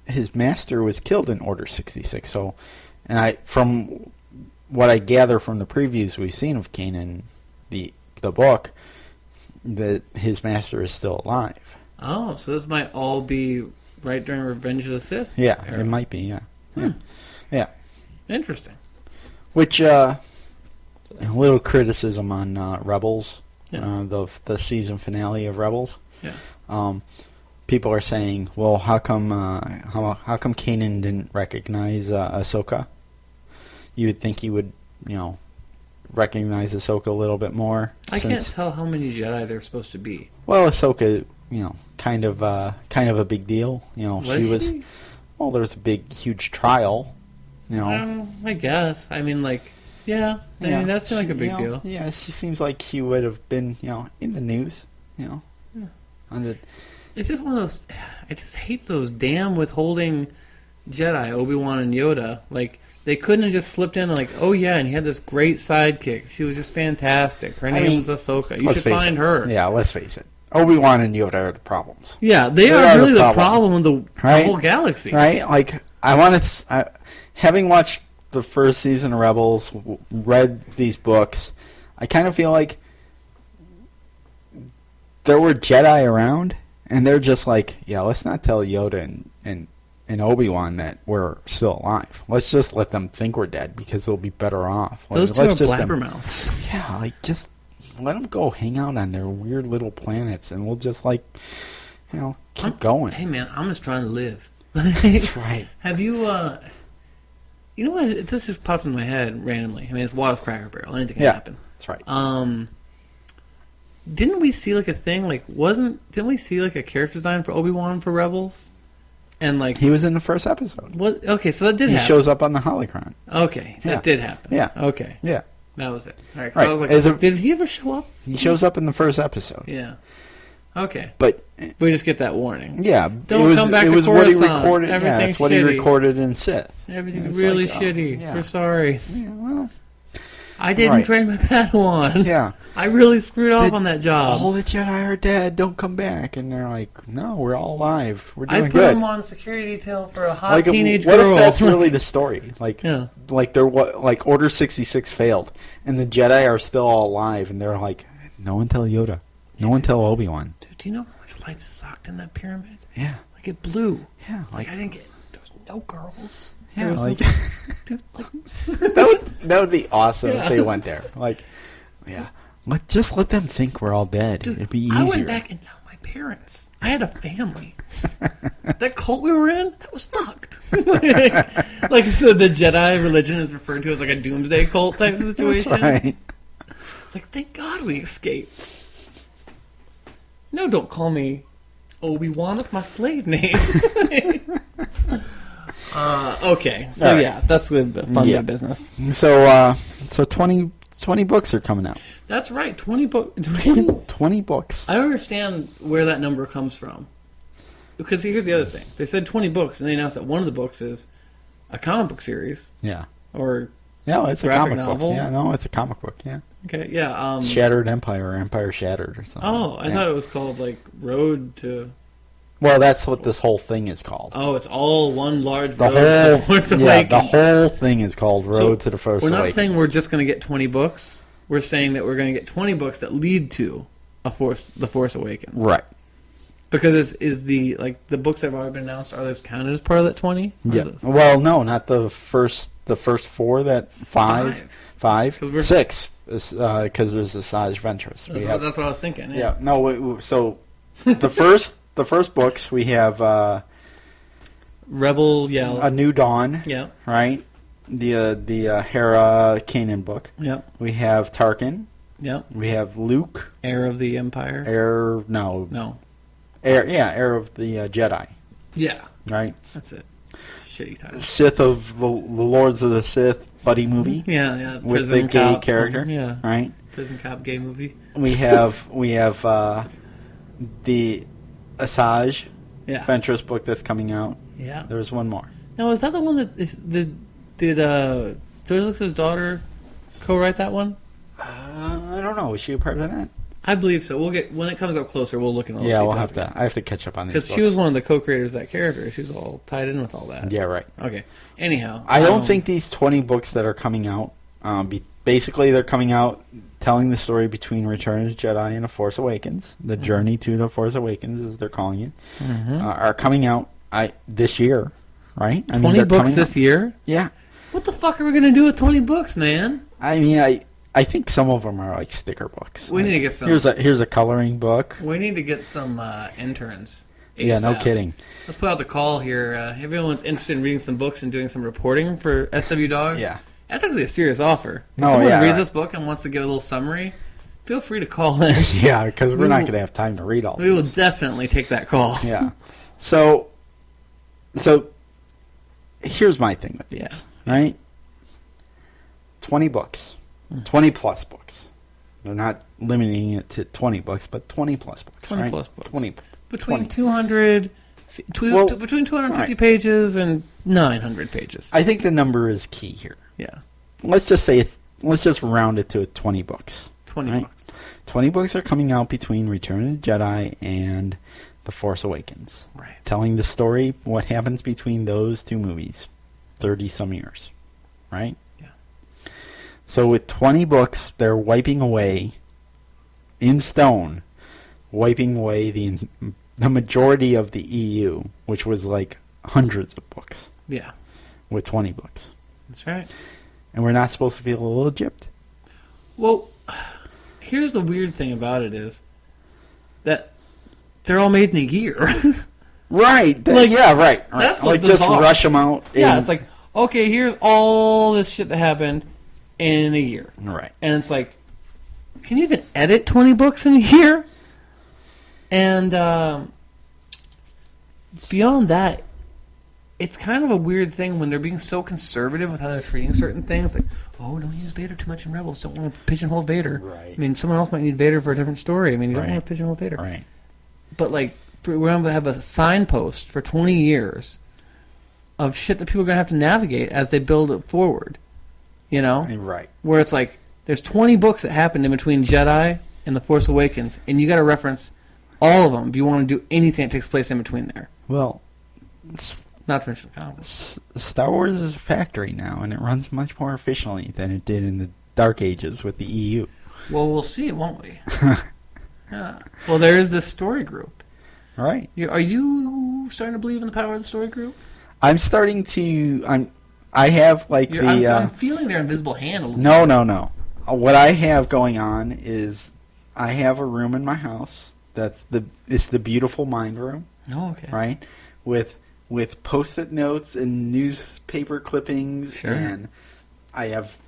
his master was killed in Order 66. So, and from what I gather from the previews we've seen of Kanan, the book, that his master is still alive. Oh, so this might all be right during Revenge of the Sith? Yeah, era. it might be. Yeah. Interesting. Which a little criticism on Rebels, the season finale of Rebels. Yeah. People are saying, well, how come Kanan didn't recognize Ahsoka? You would think he would, recognize Ahsoka a little bit more. I can't tell how many Jedi there's supposed to be. Well, Ahsoka, kind of a big deal. She was. Well, there was a big, huge trial. I guess. I mean, yeah. I mean, that seemed like a big deal. Yeah, she seems like she would have been, in the news. It's just one of those. I just hate those damn withholding Jedi, Obi-Wan and Yoda. Like, they couldn't have just slipped in and oh yeah, and he had this great sidekick. She was just fantastic. Her name was Ahsoka. You should find her. Yeah, let's face it. Obi-Wan and Yoda are the problems. Yeah, they are really the problem of the whole galaxy. Right? Like, I want to... having watched the first season of Rebels, read these books, I kind of feel like there were Jedi around, and they're just like, yeah, let's not tell Yoda and Obi-Wan that we're still alive. Let's just let them think we're dead because they'll be better off. Those two are blabbermouths. Yeah, just let them go hang out on their weird little planets, and we'll just keep going. Hey man, I'm just trying to live. That's right. Have you, you know what? This just popped in my head randomly. I mean, it's Watto's Cracker Barrel. Anything can happen. That's right. Didn't we see like a thing? Like, didn't we see like a character design for Obi-Wan for Rebels? And like he was in the first episode. What? Okay, so that did happen. He shows up on the holocron. Okay, that did happen. Yeah. Okay. Yeah. That was it. All right. So I was like, did he ever show up? He shows up in the first episode. Yeah. Okay. But we just get that warning. Yeah. Don't come back to Coruscant. What he recorded. Everything's what he recorded in Sith. Everything's really shitty. Yeah. We're sorry. Yeah, well, I didn't train my Padawan. Yeah. I really screwed off on that job. All the Jedi are dead. Don't come back. And they're like, no, we're all alive. We're doing good. good. I put him on security detail for a hot teenage girl. What if that's really the story? Like, like Order 66 failed, and the Jedi are still all alive, and they're like, no one tell Yoda. No one tell Obi-Wan. Dude, do you know how much life sucked in that pyramid? Yeah. Like, it blew. Yeah. Like I didn't get... There was no girls. Yeah, like... Dude, like... that would be awesome if they went there. Like, yeah. Just let them think we're all dead. Dude, it'd be easier. I went back and found my parents. I had a family. That cult we were in, that was fucked. like the Jedi religion is referred to as like a doomsday cult type of situation. That's right. It's like, thank God we escaped. No, don't call me Obi-Wan. That's my slave name. Okay, so right. yeah, that's good. Fun bit of business. So 20 books are coming out. That's right, 20 books. 20 books. I don't understand where that number comes from. Because here's the other thing. They said 20 books, and they announced that one of the books is a comic book series. Yeah. Or it's a comic novel. book. Yeah, no, it's a comic book, yeah. Okay, yeah. Shattered Empire or Empire Shattered or something. Oh, I thought it was called, like, Road to... Well, that's what this whole thing is called. Oh, it's all one large road to the Force Awakens. Yeah, the whole thing is called Road to the Force Awakens. We're not saying we're just going to get 20 books. We're saying that we're going to get 20 books that lead to the Force Awakens. Right. Because is the books that have already been announced, are those counted as part of that 20? Yeah. Well, no, not the first four. That five, six. Because there's Asajj Ventress. That's what I was thinking. Yeah. No. So the first books we have Rebel Yell, A New Dawn. Yeah. Right. The Hera Kanan book. Yep. We have Tarkin. Yep. We have Luke. Heir of the Empire. Heir of the Jedi. Yeah. Right. That's it. Shitty title. Sith of the Lords of the Sith buddy movie. Yeah. With the gay character. Yeah. Right. Prison cop gay movie. We have the Asajj Ventress book that's coming out. Yeah. There's one more. Now, is that the one that did George Lucas's daughter co-write that one? I don't know. Was she a part of that? I believe so. We'll get when it comes up closer. We'll look at those. Yeah, we'll have to. I have to catch up on these because she was one of the co-creators of that character. She was all tied in with all that. Yeah, right. Okay. Anyhow, I don't think these 20 books that are coming out. Basically, they're coming out telling the story between Return of the Jedi and The Force Awakens. The journey to The Force Awakens, as they're calling it, are coming out this year, right? 20 books this year? Yeah. What the fuck are we going to do with 20 books, man? I mean, I think some of them are like sticker books. We need to get some. Here's a coloring book. We need to get some interns. ASAP. Yeah, no kidding. Let's put out the call here. If everyone's interested in reading some books and doing some reporting for SW Dog, that's actually a serious offer. If someone reads this book and wants to give a little summary, feel free to call in. Yeah, because we're not going to have time to read all. We will definitely take that call. Yeah. So here's my thing with these. Right? 20 books. 20 plus books. They're not limiting it to 20 books, but 20 plus books. 20 plus books. 20. Between 250 pages and 900 pages. I think the number is key here. Yeah. Let's just round it to 20 books. 20 books. 20 books are coming out between Return of the Jedi and The Force Awakens. Right. Telling the story, what happens between those two movies. 30-some years. Right? So with 20 books, they're wiping away, in stone, the majority of the EU, which was like hundreds of books. Yeah. With 20 books. That's right. And we're not supposed to feel a little gypped? Well, here's the weird thing about it is that they're all made in a year. Right. Like, yeah, right. That's like just rush them out. Yeah, it's like, okay, here's all this shit that happened in a year. Right. And it's like, can you even edit 20 books in a year? And beyond that, it's kind of a weird thing when they're being so conservative with how they're treating certain things. Like, oh, don't use Vader too much in Rebels. Don't want to pigeonhole Vader. Right. I mean, someone else might need Vader for a different story. I mean, you don't right. want to pigeonhole Vader. Right. But, like, we're going to have a signpost for 20 years of shit that people are going to have to navigate as they build it forward. You know? Right. Where it's like, there's 20 books that happened in between Jedi and The Force Awakens, and you got to reference all of them if you want to do anything that takes place in between there. Well, not to mention the comics. Star Wars is a factory now, and it runs much more efficiently than it did in the Dark Ages with the EU. Well, we'll see, won't we? Yeah. Well, there is this story group. All right. Are you starting to believe in the power of the story group? I'm starting to. I have like I'm feeling their invisible hand a little bit. No. What I have going on is I have a room in my house it's the beautiful mind room. Oh, okay. Right? With Post-it notes and newspaper clippings, sure. And I have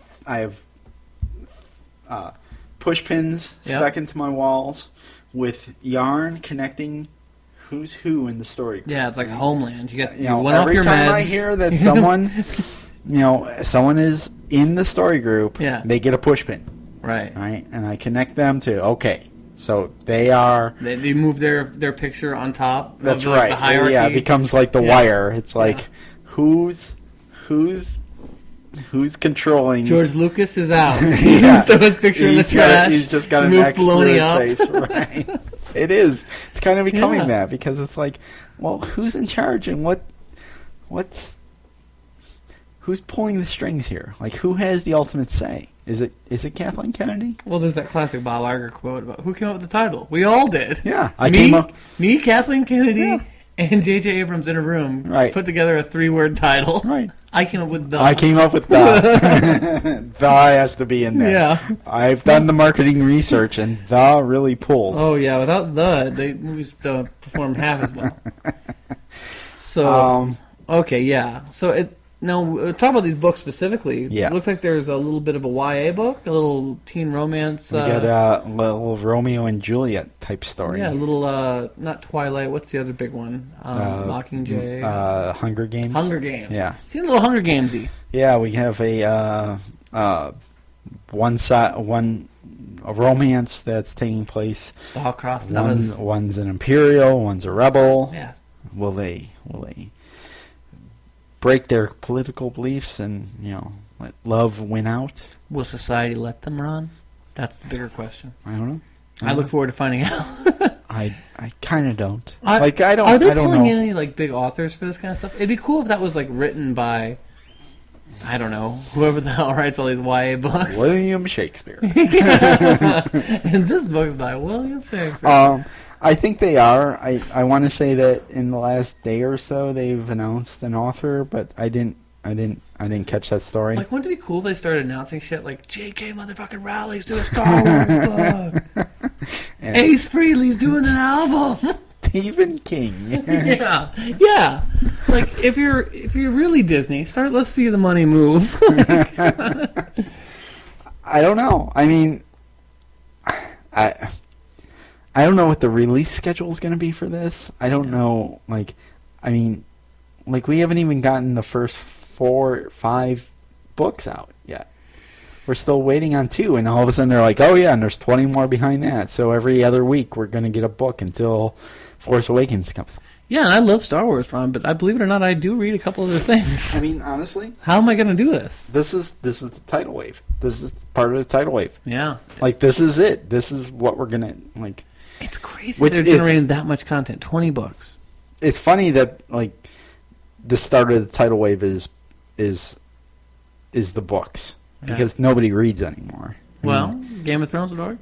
push pins stuck into my walls with yarn connecting who's who in the story group. Yeah, it's like Homeland. You got one off your meds. Every time I hear that someone is in the story group, they get a push pin. Right. And I connect them to, okay, so they are... They move their picture on top that's of right. The hierarchy. Yeah, it becomes like the wire. It's like, who's controlling... George Lucas is out. Yeah. Throw his picture in the trash. He's just got an X through his face. Right. It is. It's kind of becoming that because it's like, well, who's in charge and who's pulling the strings here? Like, who has the ultimate say? Is it Kathleen Kennedy? Well, there's that classic Bob Iger quote about who came up with the title. We all did. Yeah, me, Kathleen Kennedy, and J.J. Abrams in a room put together a 3-word title. Right. I came up with the. I came up with the. The has to be in there. Yeah. I've done the marketing research, and the really pulls. Oh yeah, without the movies don't perform half as well. So okay, yeah. So now, talk about these books specifically. Yeah. It looks like there's a little bit of a YA book, a little teen romance. We got a little Romeo and Juliet type story. Yeah, a little, not Twilight. What's the other big one? Mockingjay. Hunger Games. Hunger Games. Yeah. Seems a little Hunger Gamesy. Yeah, we have a romance that's taking place. Star-crossed lovers. One's an Imperial, one's a rebel. Yeah. Will they break their political beliefs and, let love win out? Will society let them run? That's the bigger question. I don't know. I look forward to finding out. I kind of don't. Are they pulling in any big authors for this kind of stuff? It'd be cool if that was written by, I don't know, whoever the hell writes all these YA books. William Shakespeare. And this book's by William Shakespeare. I think they are. I want to say that in the last day or so they've announced an author, but I didn't catch that story. Wouldn't it be cool if they started announcing shit like J.K. motherfucking Rowling's doing a Star Wars book, Ace Frehley's doing an album, Stephen King. yeah. If you're really Disney, let's see the money move. I don't know. I mean, I don't know what the release schedule is going to be for this. I don't know. We haven't even gotten the first 4 or 5 books out yet. We're still waiting on 2, and all of a sudden they're like, oh yeah, and there's 20 more behind that. So every other week we're going to get a book until Force Awakens comes. Yeah, and I love Star Wars, Ron, but I believe it or not, I do read a couple other things. I mean, honestly, how am I going to do this? This is the tidal wave. This is part of the tidal wave. Yeah. This is it. This is what we're going to It's crazy they're generating that much content. 20 books. It's funny that the start of the tidal wave is the books because nobody reads anymore. Game of Thrones.org.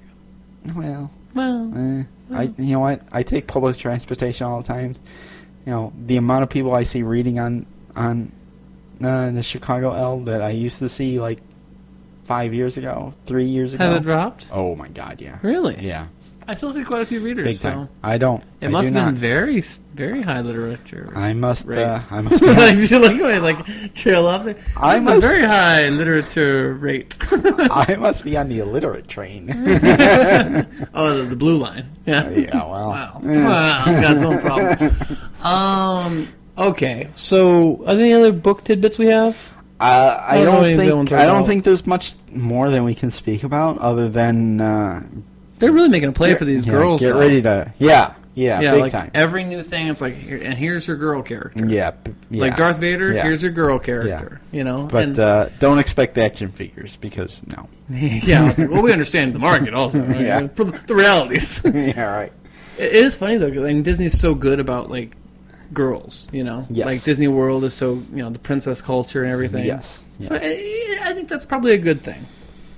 You know what? I take public transportation all the time. The amount of people I see reading on the Chicago L that I used to see 5 years ago, 3 years ago. Has it dropped? Oh my God, yeah. Really? Yeah. I still see quite a few readers. Big time. So. I don't. It must have been very, very high literature. I must be. like trail off there. I must a very high literature rate. I must be on the illiterate train. The blue line. Yeah. Yeah. Well. Wow. It's got its own problem. Okay. So, are there any other book tidbits we have? I don't think there's much more than we can speak about, other than they're really making a play for these girls. Get ready to, big like time. Every new thing, it's like, and here's your girl character. Yeah. Like Darth Vader, here's your girl character. Yeah. You know, but don't expect action figures because no. Yeah, it's like, well, we understand the market also. Right? Yeah, the realities. Yeah, right. It is funny though, because Disney's so good about like girls. You know, like Disney World is so the princess culture and everything. Yes. Yeah. So I think that's probably a good thing,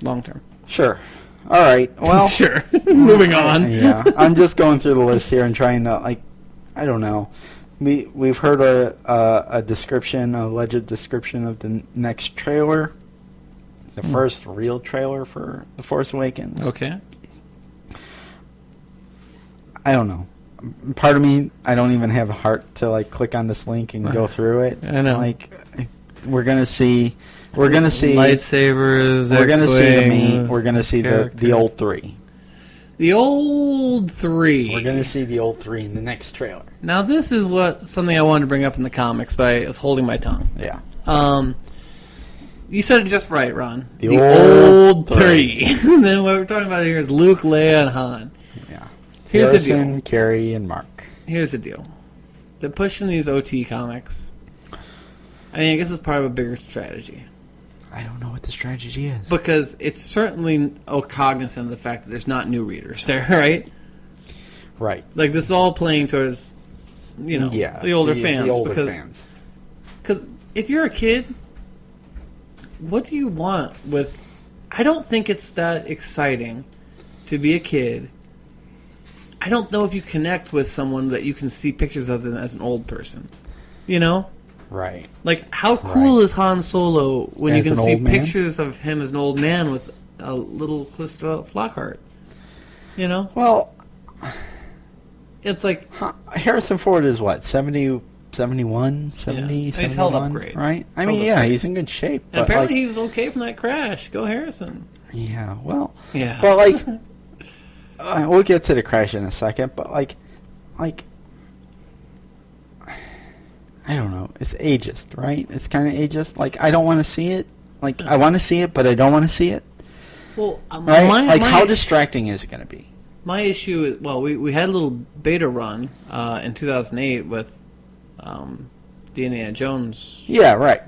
long term. Sure. All right. Well, sure. Moving on. Yeah, I'm just going through the list here and trying to I don't know. We've heard a description, a alleged description of the next trailer, the first real trailer for The Force Awakens. Okay. I don't know. Part of me, I don't even have a heart to click on this link and go through it. I know. We're gonna see lightsabers. We're gonna see the meat. We're gonna see the old three. The old three. We're gonna see the old three in the next trailer. Now this is something I wanted to bring up in the comics, but I was holding my tongue. Yeah. You said it just right, Ron. The old three. And then what we're talking about here is Luke, Leia, and Han. Yeah. Here's Harrison, the deal. Carrie, and Mark. Here's the deal. They're pushing these OT comics. I guess it's part of a bigger strategy. I don't know what the strategy is. Because it's certainly cognizant of the fact that there's not new readers there, right? Right. Like, this is all playing towards, the older fans. The older fans. Because if you're a kid, what do you want with... I don't think it's that exciting to be a kid. I don't know if you connect with someone that you can see pictures of them as an old person. You know? Right. Like, how cool is Han Solo when you can see pictures of him as an old man with a little Calista Flockhart? You know? Well, it's like... Harrison Ford is what, 70, 71, 70, yeah. He's held up great. Right? I mean, he's in good shape. And apparently he was okay from that crash. Go Harrison. Yeah, well... Yeah. But, we'll get to the crash in a second, but, I don't know. It's ageist, right? It's kind of ageist. I don't want to see it. I want to see it, but I don't want to see it. Well, right? How distracting is it going to be? My issue is, we had a little beta run in 2008 with the Indiana Jones. Yeah, right.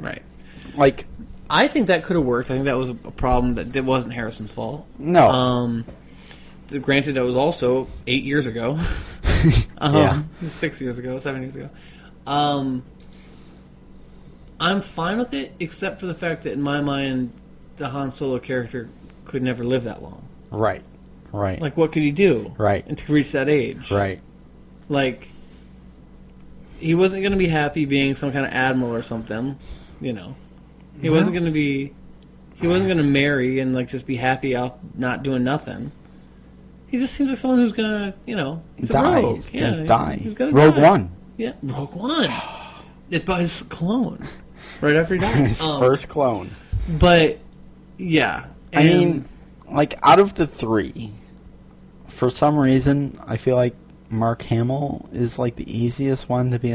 Right. I think that could have worked. I think that was a problem that wasn't Harrison's fault. No. Granted, that was also 8 years ago. 6 years ago, 7 years ago. I'm fine with it, except for the fact that in my mind, the Han Solo character could never live that long. Right. What could he do? Right. And to reach that age. Right. He wasn't going to be happy being some kind of admiral or something, He wasn't going to be... He wasn't going to marry and, just be happy out not doing nothing. He just seems like someone who's going to, he's a rogue. He's going to die. He's gonna Rogue die. One. Yeah, Rogue One. It's about his clone. Right after he dies. His first clone. But, yeah. I mean, out of the three, for some reason, I feel like Mark Hamill is, the easiest one to be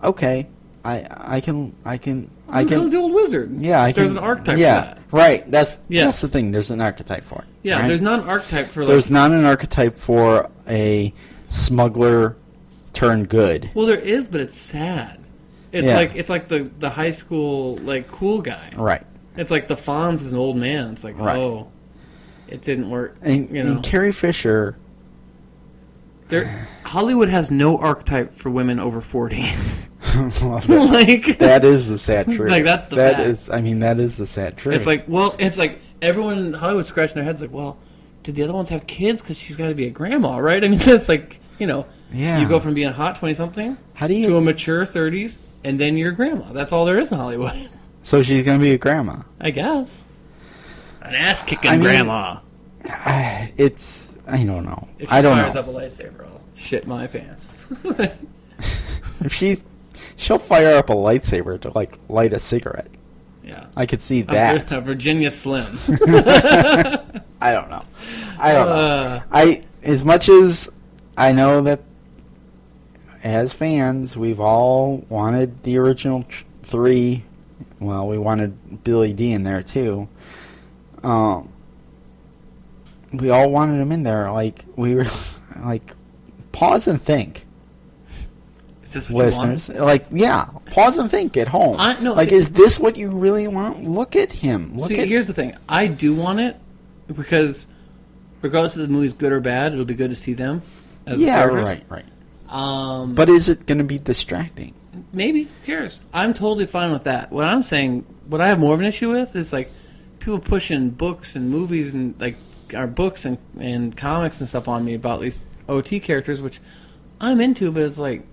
okay, I can... Because the old wizard. Yeah, There's an archetype for that. Right. That's the thing. There's an archetype for it. Yeah, right? There's not an archetype for, There's not an archetype for a smuggler... turn good. Well, there is, but it's sad. It's like the high school cool guy. Right. It's like the Fonz is an old man. It's oh, it didn't work. And Carrie Fisher. Hollywood has no archetype for women over 40. Well, that is the sad truth. That's the fact. That is the sad truth. It's like everyone in Hollywood scratching their heads did the other ones have kids? Because she's got to be a grandma, right? I mean, that's Yeah. You go from being a hot 20-something to a mature 30s, and then you're a grandma. That's all there is in Hollywood. So she's going to be a grandma. I guess. An ass-kicking grandma. It's... I don't know. If she I don't fires know. up a lightsaber, I'll shit my pants. If she'll fire up a lightsaber to like light a cigarette. Yeah, I could see that. A Virginia Slim. I don't know. As much as I know that as fans, we've all wanted the original 3. Well, we wanted Billy D in there too. We all wanted him in there. Like, we were like, pause and think. Is this what listeners? You want? Like, yeah, pause and think at home. Is this what you really want? Look at him. Here's the thing. I do want it because regardless of the movie's good or bad, it'll be good to see them as characters. Right. But is it going to be distracting? Maybe. Who cares? I'm totally fine with that. What I'm saying, what I have more of an issue with is like people pushing books and movies and like our books and comics and stuff on me about these OT characters, which I'm into, but it's like,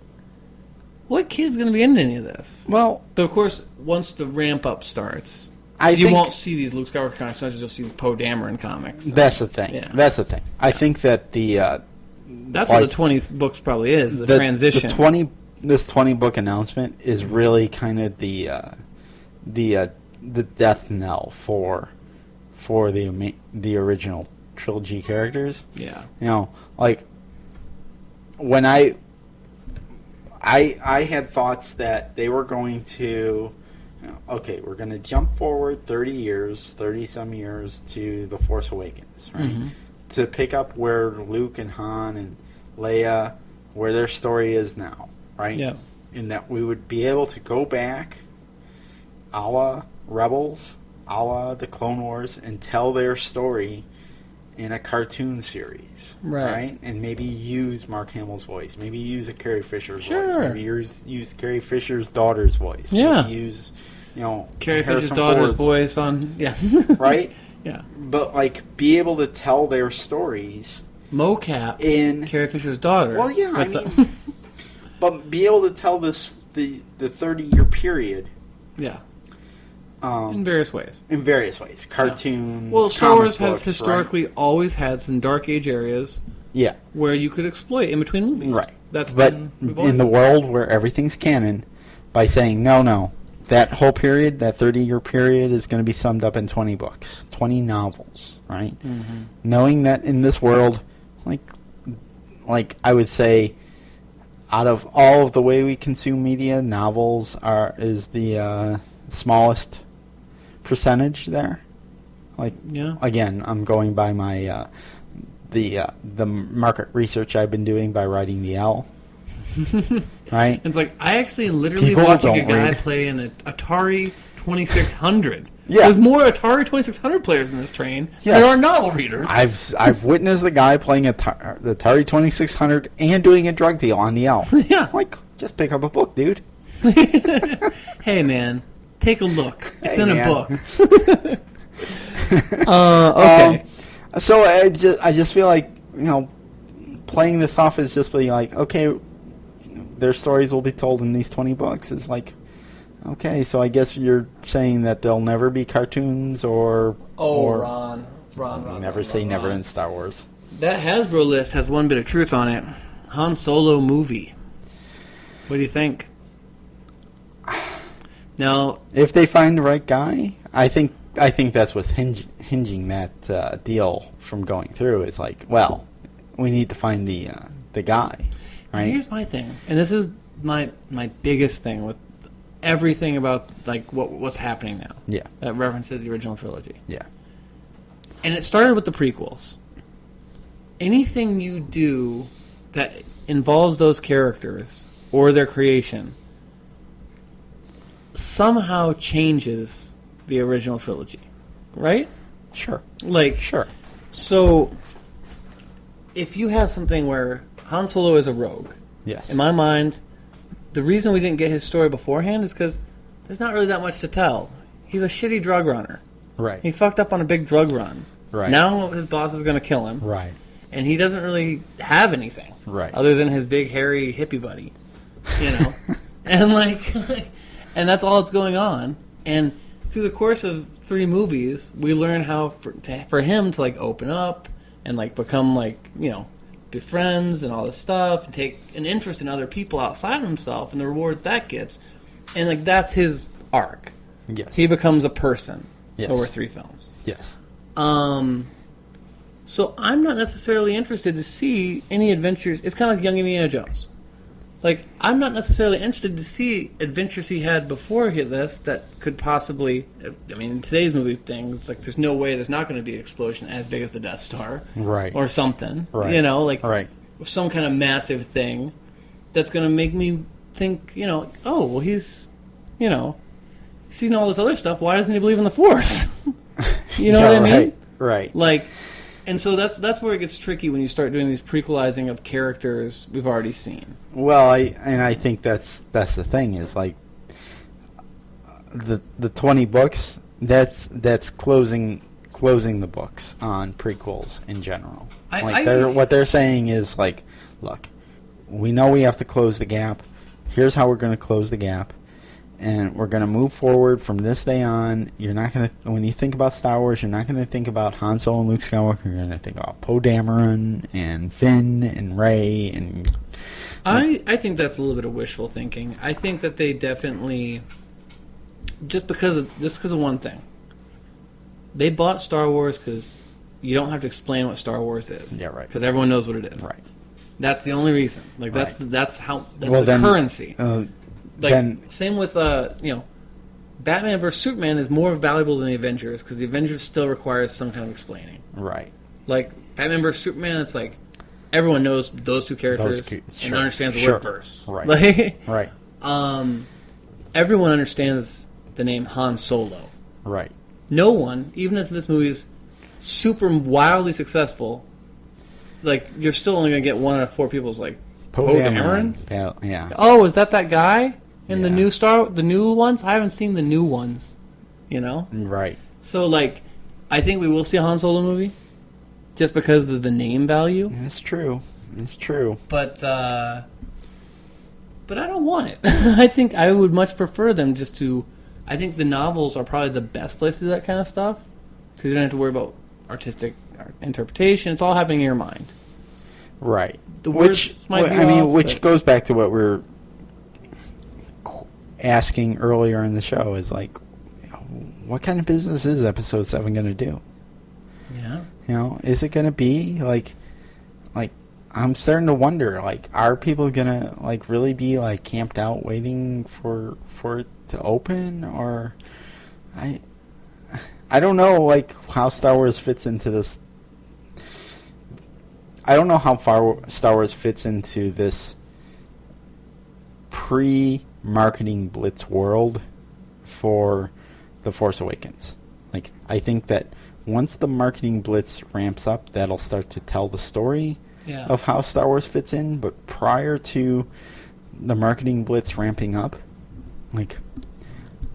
what kid's going to be into any of this? Well, but of course, once the ramp up starts, you won't see these Luke Skywalker comics as much as you'll see these Poe Dameron comics. So. That's the thing. Yeah. That's the thing. I think that that's what the 20 books probably is a transition. This 20 book announcement is really kind of the death knell for the original trilogy characters. Yeah. You know, like when I had thoughts that they were going to, okay, we're going to jump forward 30-some years to The Force Awakens, right? Mm-hmm. To pick up where Luke and Han and Leia, where their story is now, right? Yeah. And that we would be able to go back, a la Rebels, a la the Clone Wars, and tell their story in a cartoon series, right? And maybe use Mark Hamill's voice, maybe use a Carrie Fisher's voice, maybe use Carrie Fisher's daughter's voice, maybe use, Carrie Fisher's daughter's voice on, right? Yeah. But like be able to tell their stories, mocap in Carrie Fisher's daughter. Well, yeah, I mean, but be able to tell the 30-year period. Yeah. In various ways. Cartoons. Well, Star Wars has historically always had some dark age areas. Yeah. Where you could exploit in between movies. Right. But in the world where everything's canon, by saying no, that whole period, that 30-year period, is going to be summed up in 20 books, 20 novels, right? Mm-hmm. Knowing that in this world, like I would say, out of all of the way we consume media, novels is the smallest percentage there. Again, I'm going by my the market research I've been doing by writing the L. Right? It's like I actually literally watching a guy play an Atari 2600. Yeah. There's more Atari 2600 players in this train than there are novel readers. I've witnessed the guy playing the Atari 2600 and doing a drug deal on the L. Yeah. Just pick up a book, dude. Hey, man. Take a look. It's in a book. Okay. So I just feel like, playing this off as just being like, okay, their stories will be told in these 20 books is like, okay, so I guess you're saying that there'll never be cartoons or... Ron. Never say never in Star Wars. That Hasbro list has one bit of truth on it. Han Solo movie. What do you think? Now, if they find the right guy, I think that's what's hinging that deal from going through. It's like, well, we need to find the guy, right? Here's my thing, and this is my biggest thing with everything about like what's happening now. Yeah, that references the original trilogy. Yeah, and it started with the prequels. Anything you do that involves those characters or their creation somehow changes the original trilogy, right? Sure. Sure. So, if you have something where Han Solo is a rogue, yes, in my mind, the reason we didn't get his story beforehand is because there's not really that much to tell. He's a shitty drug runner. Right. He fucked up on a big drug run. Right. Now his boss is going to kill him. Right. And he doesn't really have anything. Right. Other than his big, hairy hippie buddy. And and that's all that's going on. And through the course of 3 movies, we learn how for him to open up, and like become like, you know, be friends and all this stuff, and take an interest in other people outside of himself and the rewards that gets. And like that's his arc. Yes. He becomes a person yes. over 3 films. Yes. So I'm not necessarily interested to see any adventures. It's kind of like Young Indiana Jones. Like, I'm not necessarily interested to see adventures he had before this that could possibly... I mean, in today's movie thing, it's like there's no way there's not going to be an explosion as big as the Death Star. Right. Or something. Right. You know, like right. some kind of massive thing that's going to make me think, you know, oh, well, he's, you know, seen all this other stuff. Why doesn't he believe in the Force? You know what I mean? Right. Like... And so that's where it gets tricky when you start doing these prequelizing of characters we've already seen. Well, I think that's the thing is like the 20 books that's closing the books on prequels in general. What they're saying is like, look, we know we have to close the gap. Here's how we're going to close the gap. And we're going to move forward from this day on. You're not going to, when you think about Star Wars, you're not going to think about Han Solo and Luke Skywalker. You're going to think about Poe Dameron and Finn and Rey. And I think that's a little bit of wishful thinking. I think that they definitely, just because of one thing, they bought Star Wars because you don't have to explain what Star Wars is. Yeah, right. Because everyone knows what it is. Right. That's the only reason. Like that's right. that's the currency. Like, same with, you know, Batman vs. Superman is more valuable than the Avengers, because the Avengers still requires some kind of explaining. Right. Like, Batman vs. Superman, it's like, everyone knows those two characters and understands the word verse. Right. Like, right. Everyone understands the name Han Solo. Right. No one, even if this movie is super wildly successful, like, you're still only going to get 1 out of 4 people's like, Poe Dameron? Yeah. Oh, is that guy? In the new ones? I haven't seen the new ones, you know? Right. So, like, I think we will see a Han Solo movie, just because of the name value. That's true. It's true. But I don't want it. I think I would much prefer them just to... I think the novels are probably the best place to do that kind of stuff, because you don't have to worry about artistic interpretation. It's all happening in your mind. Right. The words might be off, which goes back to what we're asking earlier in the show is like, what kind of business is Episode 7 going to do? Yeah. You know, is it going to be like I'm starting to wonder, like, are people going to like really be like camped out waiting for it to open, or I don't know like how Star Wars fits into this. I don't know how far Star Wars fits into this pre-marketing blitz world for The Force Awakens. Like, I think that once the marketing blitz ramps up, that'll start to tell the story of how Star Wars fits in. But prior to the marketing blitz ramping up, like,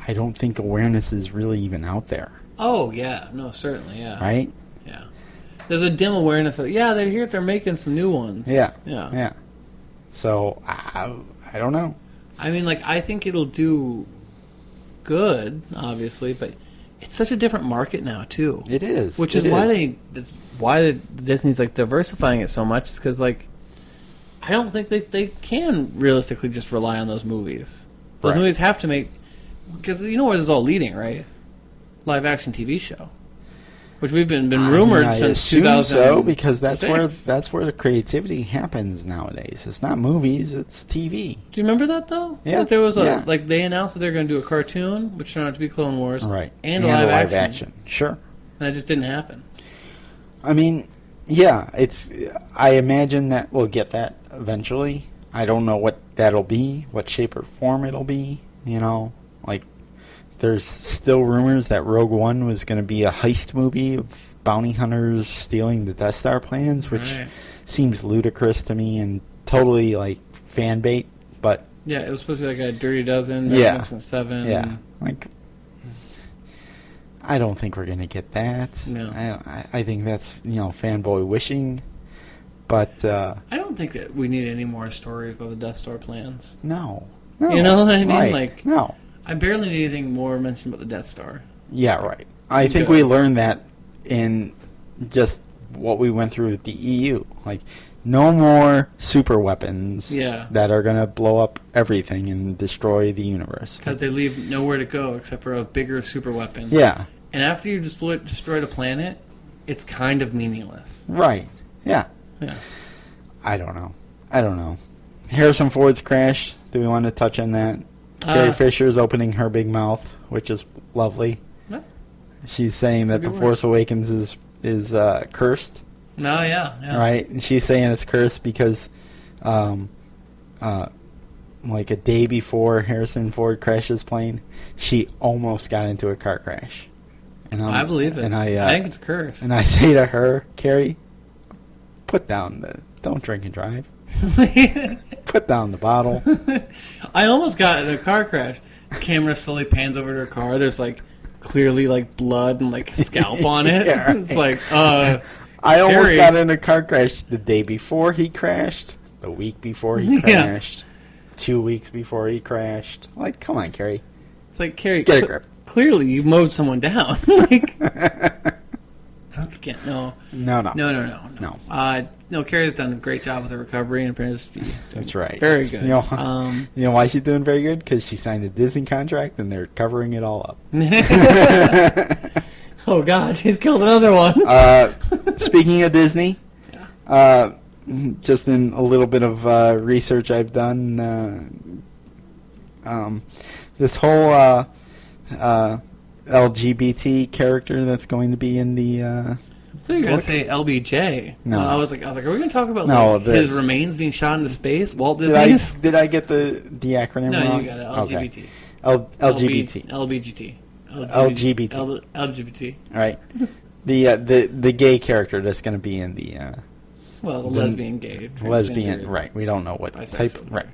I don't think awareness is really even out there. Oh, yeah. No, certainly, yeah. Right? Yeah. There's a dim awareness that, they're making some new ones. Yeah. So, I don't know. I mean, like, I think it'll do good, obviously, but it's such a different market now, too. It is. Which is why Disney's, like, diversifying it so much, is because, like, I don't think they can realistically just rely on those movies. Those movies have to make... Because you know where this is all leading, right? Live-action TV show. Which we've been rumored since 2000. So, because that's where the creativity happens nowadays. It's not movies, it's TV. Do you remember that though? Yeah. That there was like they announced that they're going to do a cartoon, which turned out to be Clone Wars, right? And a live action. Sure. And that just didn't happen. I mean, yeah, I imagine that we'll get that eventually. I don't know what that'll be, what shape or form it'll be. You know, like. There's still rumors that Rogue One was going to be a heist movie of bounty hunters stealing the Death Star plans, which seems ludicrous to me and totally like fan bait. But yeah, it was supposed to be like a Dirty Dozen, Magnificent Seven. Yeah, like I don't think we're going to get that. No, I think that's fanboy wishing. But I don't think that we need any more stories about the Death Star plans. No. You know what I mean? Right. Like no. I barely need anything more mentioned about the Death Star. Yeah, right. I think we learned that in just what we went through with the EU. Like, no more super weapons that are going to blow up everything and destroy the universe. Because they leave nowhere to go except for a bigger super weapon. Yeah. And after you destroy the planet, it's kind of meaningless. Right. Yeah. Yeah. I don't know. Harrison Ford's crash. Do we want to touch on that? Carrie Fisher's opening her big mouth, which is lovely. What? She's saying that The Force Awakens is cursed. No, yeah. Right? And she's saying it's cursed because like a day before Harrison Ford crashed his plane, she almost got into a car crash. And I believe it. And I think it's cursed. And I say to her, Carrie, don't drink and drive. Put down the bottle. I almost got in a car crash. The camera slowly pans over to her car. There's clearly blood and a scalp on it. Yeah, right. It's I almost got in a car crash the day before he crashed, the week before he crashed, 2 weeks before he crashed. Come on, Carrie. It's Carrie, get a grip. Clearly, you mowed someone down. No. No, Carrie's done a great job with her recovery and appears to be that's right. Very good. You know why she's doing very good? Because she signed a Disney contract and they're covering it all up. Oh God, she's killed another one. Speaking of Disney, just in a little bit of research I've done, this whole LGBT character that's going to be in the. So you're gonna say LBJ? No, I was like, are we gonna talk about his remains being shot into space? Walt Disney's? Did I get the acronym wrong? No, you got it. LGBT. LGBT. LGBT. All right. The gay character that's going to be in the. The lesbian gay. Lesbian, right? We don't know what type. Right.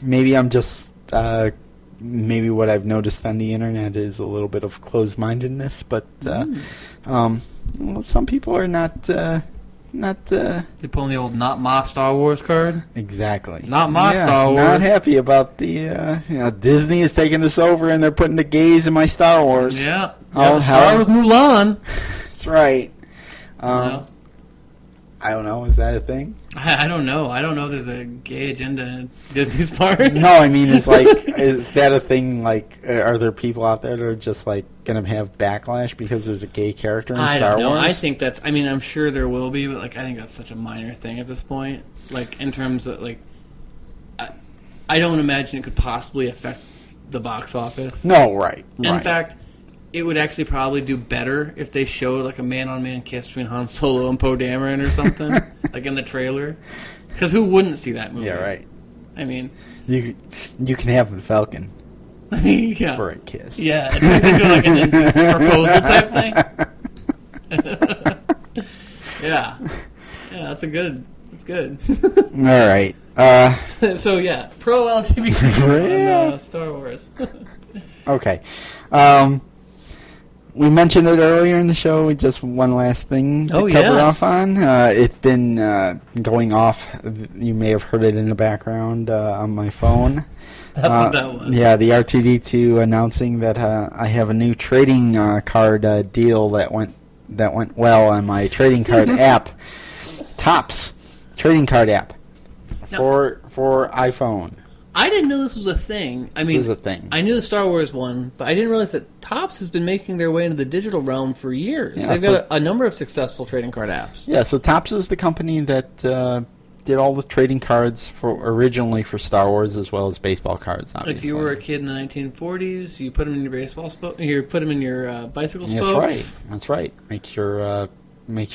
Maybe I'm just. Maybe what I've noticed on the internet is a little bit of closed-mindedness, but some people are not. They're pulling the old "not my Star Wars" card. Exactly. Not my Star Wars. Not happy about the Disney is taking this over and they're putting the gays in my Star Wars. Yeah. Star with Mulan. That's right. I don't know. Is that a thing? I don't know. I don't know if there's a gay agenda in Disney's part. No, I mean, it's is that a thing? Are there people out there that are just going to have backlash because there's a gay character in Star Wars? I don't know. I think that's. I mean, I'm sure there will be, but I think that's such a minor thing at this point. In terms of I don't imagine it could possibly affect the box office. No, right. In fact, it would actually probably do better if they showed a man-on-man kiss between Han Solo and Poe Dameron or something, in the trailer. Because who wouldn't see that movie? Yeah, right. I mean, you can have the Falcon for a kiss. Yeah, it's an proposal type thing. Yeah, that's good. All right. So yeah, pro LGBT on Star Wars. Okay. We mentioned it earlier in the show. Just one last thing to cover off on. It's been going off. You may have heard it in the background on my phone. That's what that was. Yeah, the R2D2 announcing that I have a new trading card deal that went well on my trading card app. Topps trading card app for iPhone. I didn't know this was a thing. This is a thing. I knew the Star Wars one, but I didn't realize that Topps has been making their way into the digital realm for years. Yeah, they've got a number of successful trading card apps. Yeah, so Topps is the company that did all the trading cards originally for Star Wars as well as baseball cards. Obviously. If you were a kid in the 1940s, you put them in your baseball you put them in your bicycle spokes. That's right. Makes your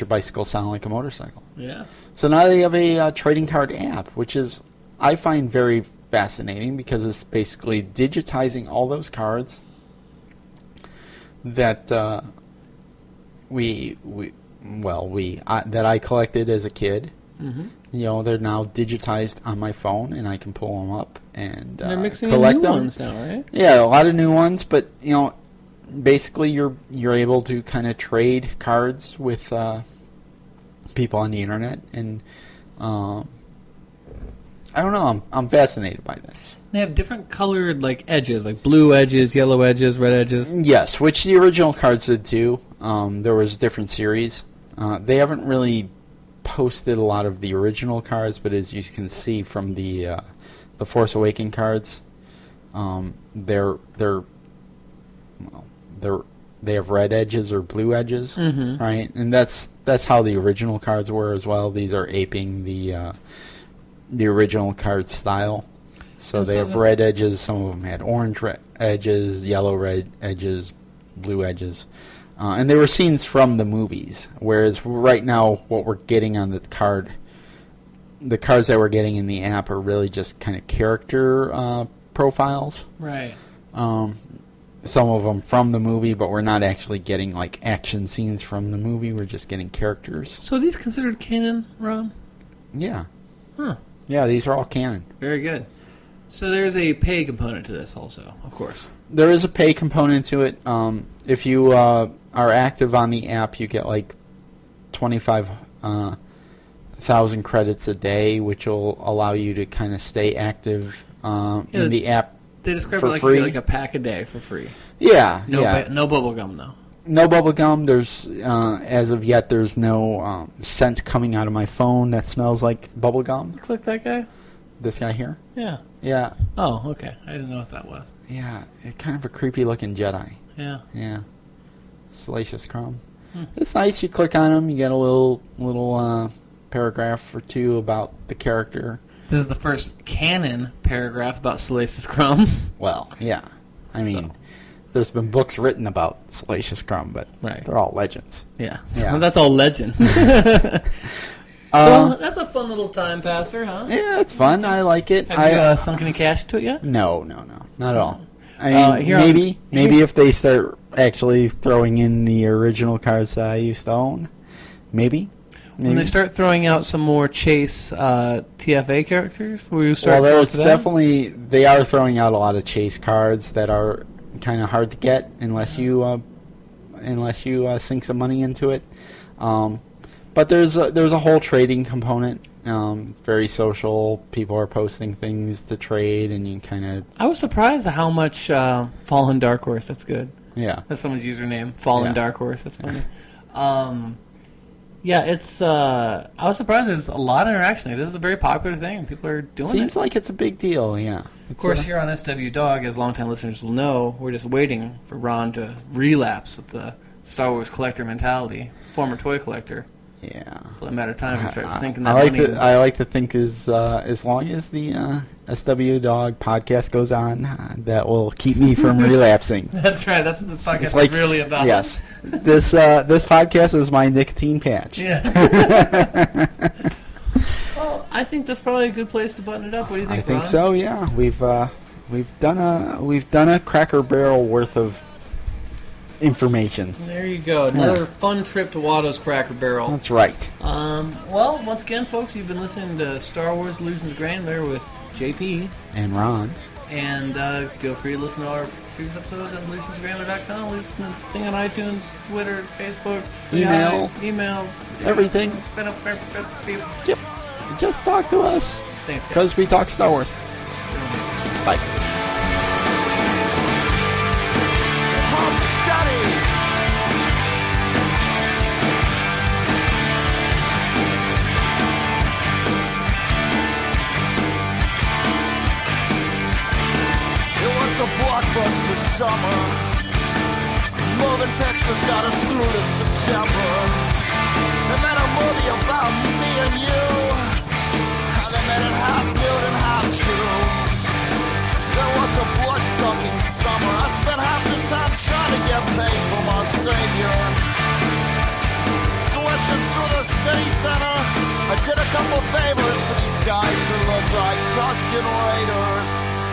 bicycle sound like a motorcycle. Yeah. So now they have a trading card app, which is I find very fascinating because it's basically digitizing all those cards that that I collected as a kid. Mm-hmm. They're now digitized on my phone, and I can pull them up and they're mixing collect in new them. Ones now, right? Yeah, a lot of new ones, but basically you're able to kind of trade cards with people on the internet, and I don't know. I'm fascinated by this. They have different colored like edges, like blue edges, yellow edges, red edges. Yes, which the original cards did too. There was different series. They haven't really posted a lot of the original cards, but as you can see from the Force Awakens cards, they have red edges or blue edges, right? And that's how the original cards were as well. These are aping the original card style. So they have red edges. Some of them had orange edges, yellow red edges, blue edges. And they were scenes from the movies. Whereas right now, what we're getting on the cards that we're getting in the app are really just kind of character profiles. Right. Some of them from the movie, but we're not actually getting like action scenes from the movie. We're just getting characters. So are these considered canon, Ron? Yeah. Huh. Yeah, these are all canon. Very good. So there's a pay component to this also, of course. There is a pay component to it. If you are active on the app, you get like 25,000 credits a day, which will allow you to kind of stay active in the app. They describe for it like free. You get like a pack a day for free. Yeah, No bubble gum though. No bubble gum. There's as of yet, there's no scent coming out of my phone that smells like bubble gum. Click that guy. This guy here. Yeah. Yeah. Oh, okay. I didn't know what that was. Yeah, it's kind of a creepy looking Jedi. Yeah. Yeah. Salacious Crumb. It's nice. You click on him, you get a little paragraph or two about the character. This is the first canon paragraph about Salacious Crumb. Well, yeah. I mean, there's been books written about Salacious Crumb, but they're all legends. Yeah. Well, that's all legend. So that's a fun little time passer, huh? Yeah, it's fun. I like it. Have you sunk any cash into it yet? No, not at all. I mean, maybe if they start actually throwing in the original cards that I used to own, maybe. When they start throwing out some more Chase TFA characters, will you start? Well, definitely they are throwing out a lot of Chase cards that are kind of hard to get unless you sink some money into it. But there's a whole trading component. It's very social. People are posting things to trade, and you kind of... I was surprised at how much Fallen Dark Horse. That's good. Yeah. That's someone's username. Fallen Dark Horse. That's funny. Yeah, it's... I was surprised there's a lot of interaction. Like, this is a very popular thing. People are doing it. Seems like it's a big deal, yeah. Of course, here on SW Dog, as longtime listeners will know, we're just waiting for Ron to relapse with the Star Wars collector mentality. Former toy collector. Yeah. It's a matter of time to start sinking that money. I like to think as long as the SW Dog podcast goes on, that will keep me from relapsing. That's right. That's what this podcast is really about. Yes. This podcast is my nicotine patch. Yeah. Well, I think that's probably a good place to button it up. What do you think, Ron? I think so. Yeah. We've done a Cracker Barrel worth of information. There you go. Another fun trip to Watto's Cracker Barrel. That's right. Well, once again, folks, you've been listening to Star Wars Delusions of Granular with JP and Ron. And feel free to listen to our previous episodes at delusionsofgranular.com. Listen to the thing on iTunes, Twitter, Facebook, email, everything. Yep. Just talk to us. Thanks, guys. Because we talk Star Wars. Bye. A blockbuster summer. Moving pictures got us through to September. They made a movie about me and you. How they made it half nude and half true. There was a blood-sucking summer. I spent half the time trying to get paid for my savior. Swishing through the city center, I did a couple favors for these guys that look like Tusken Raiders.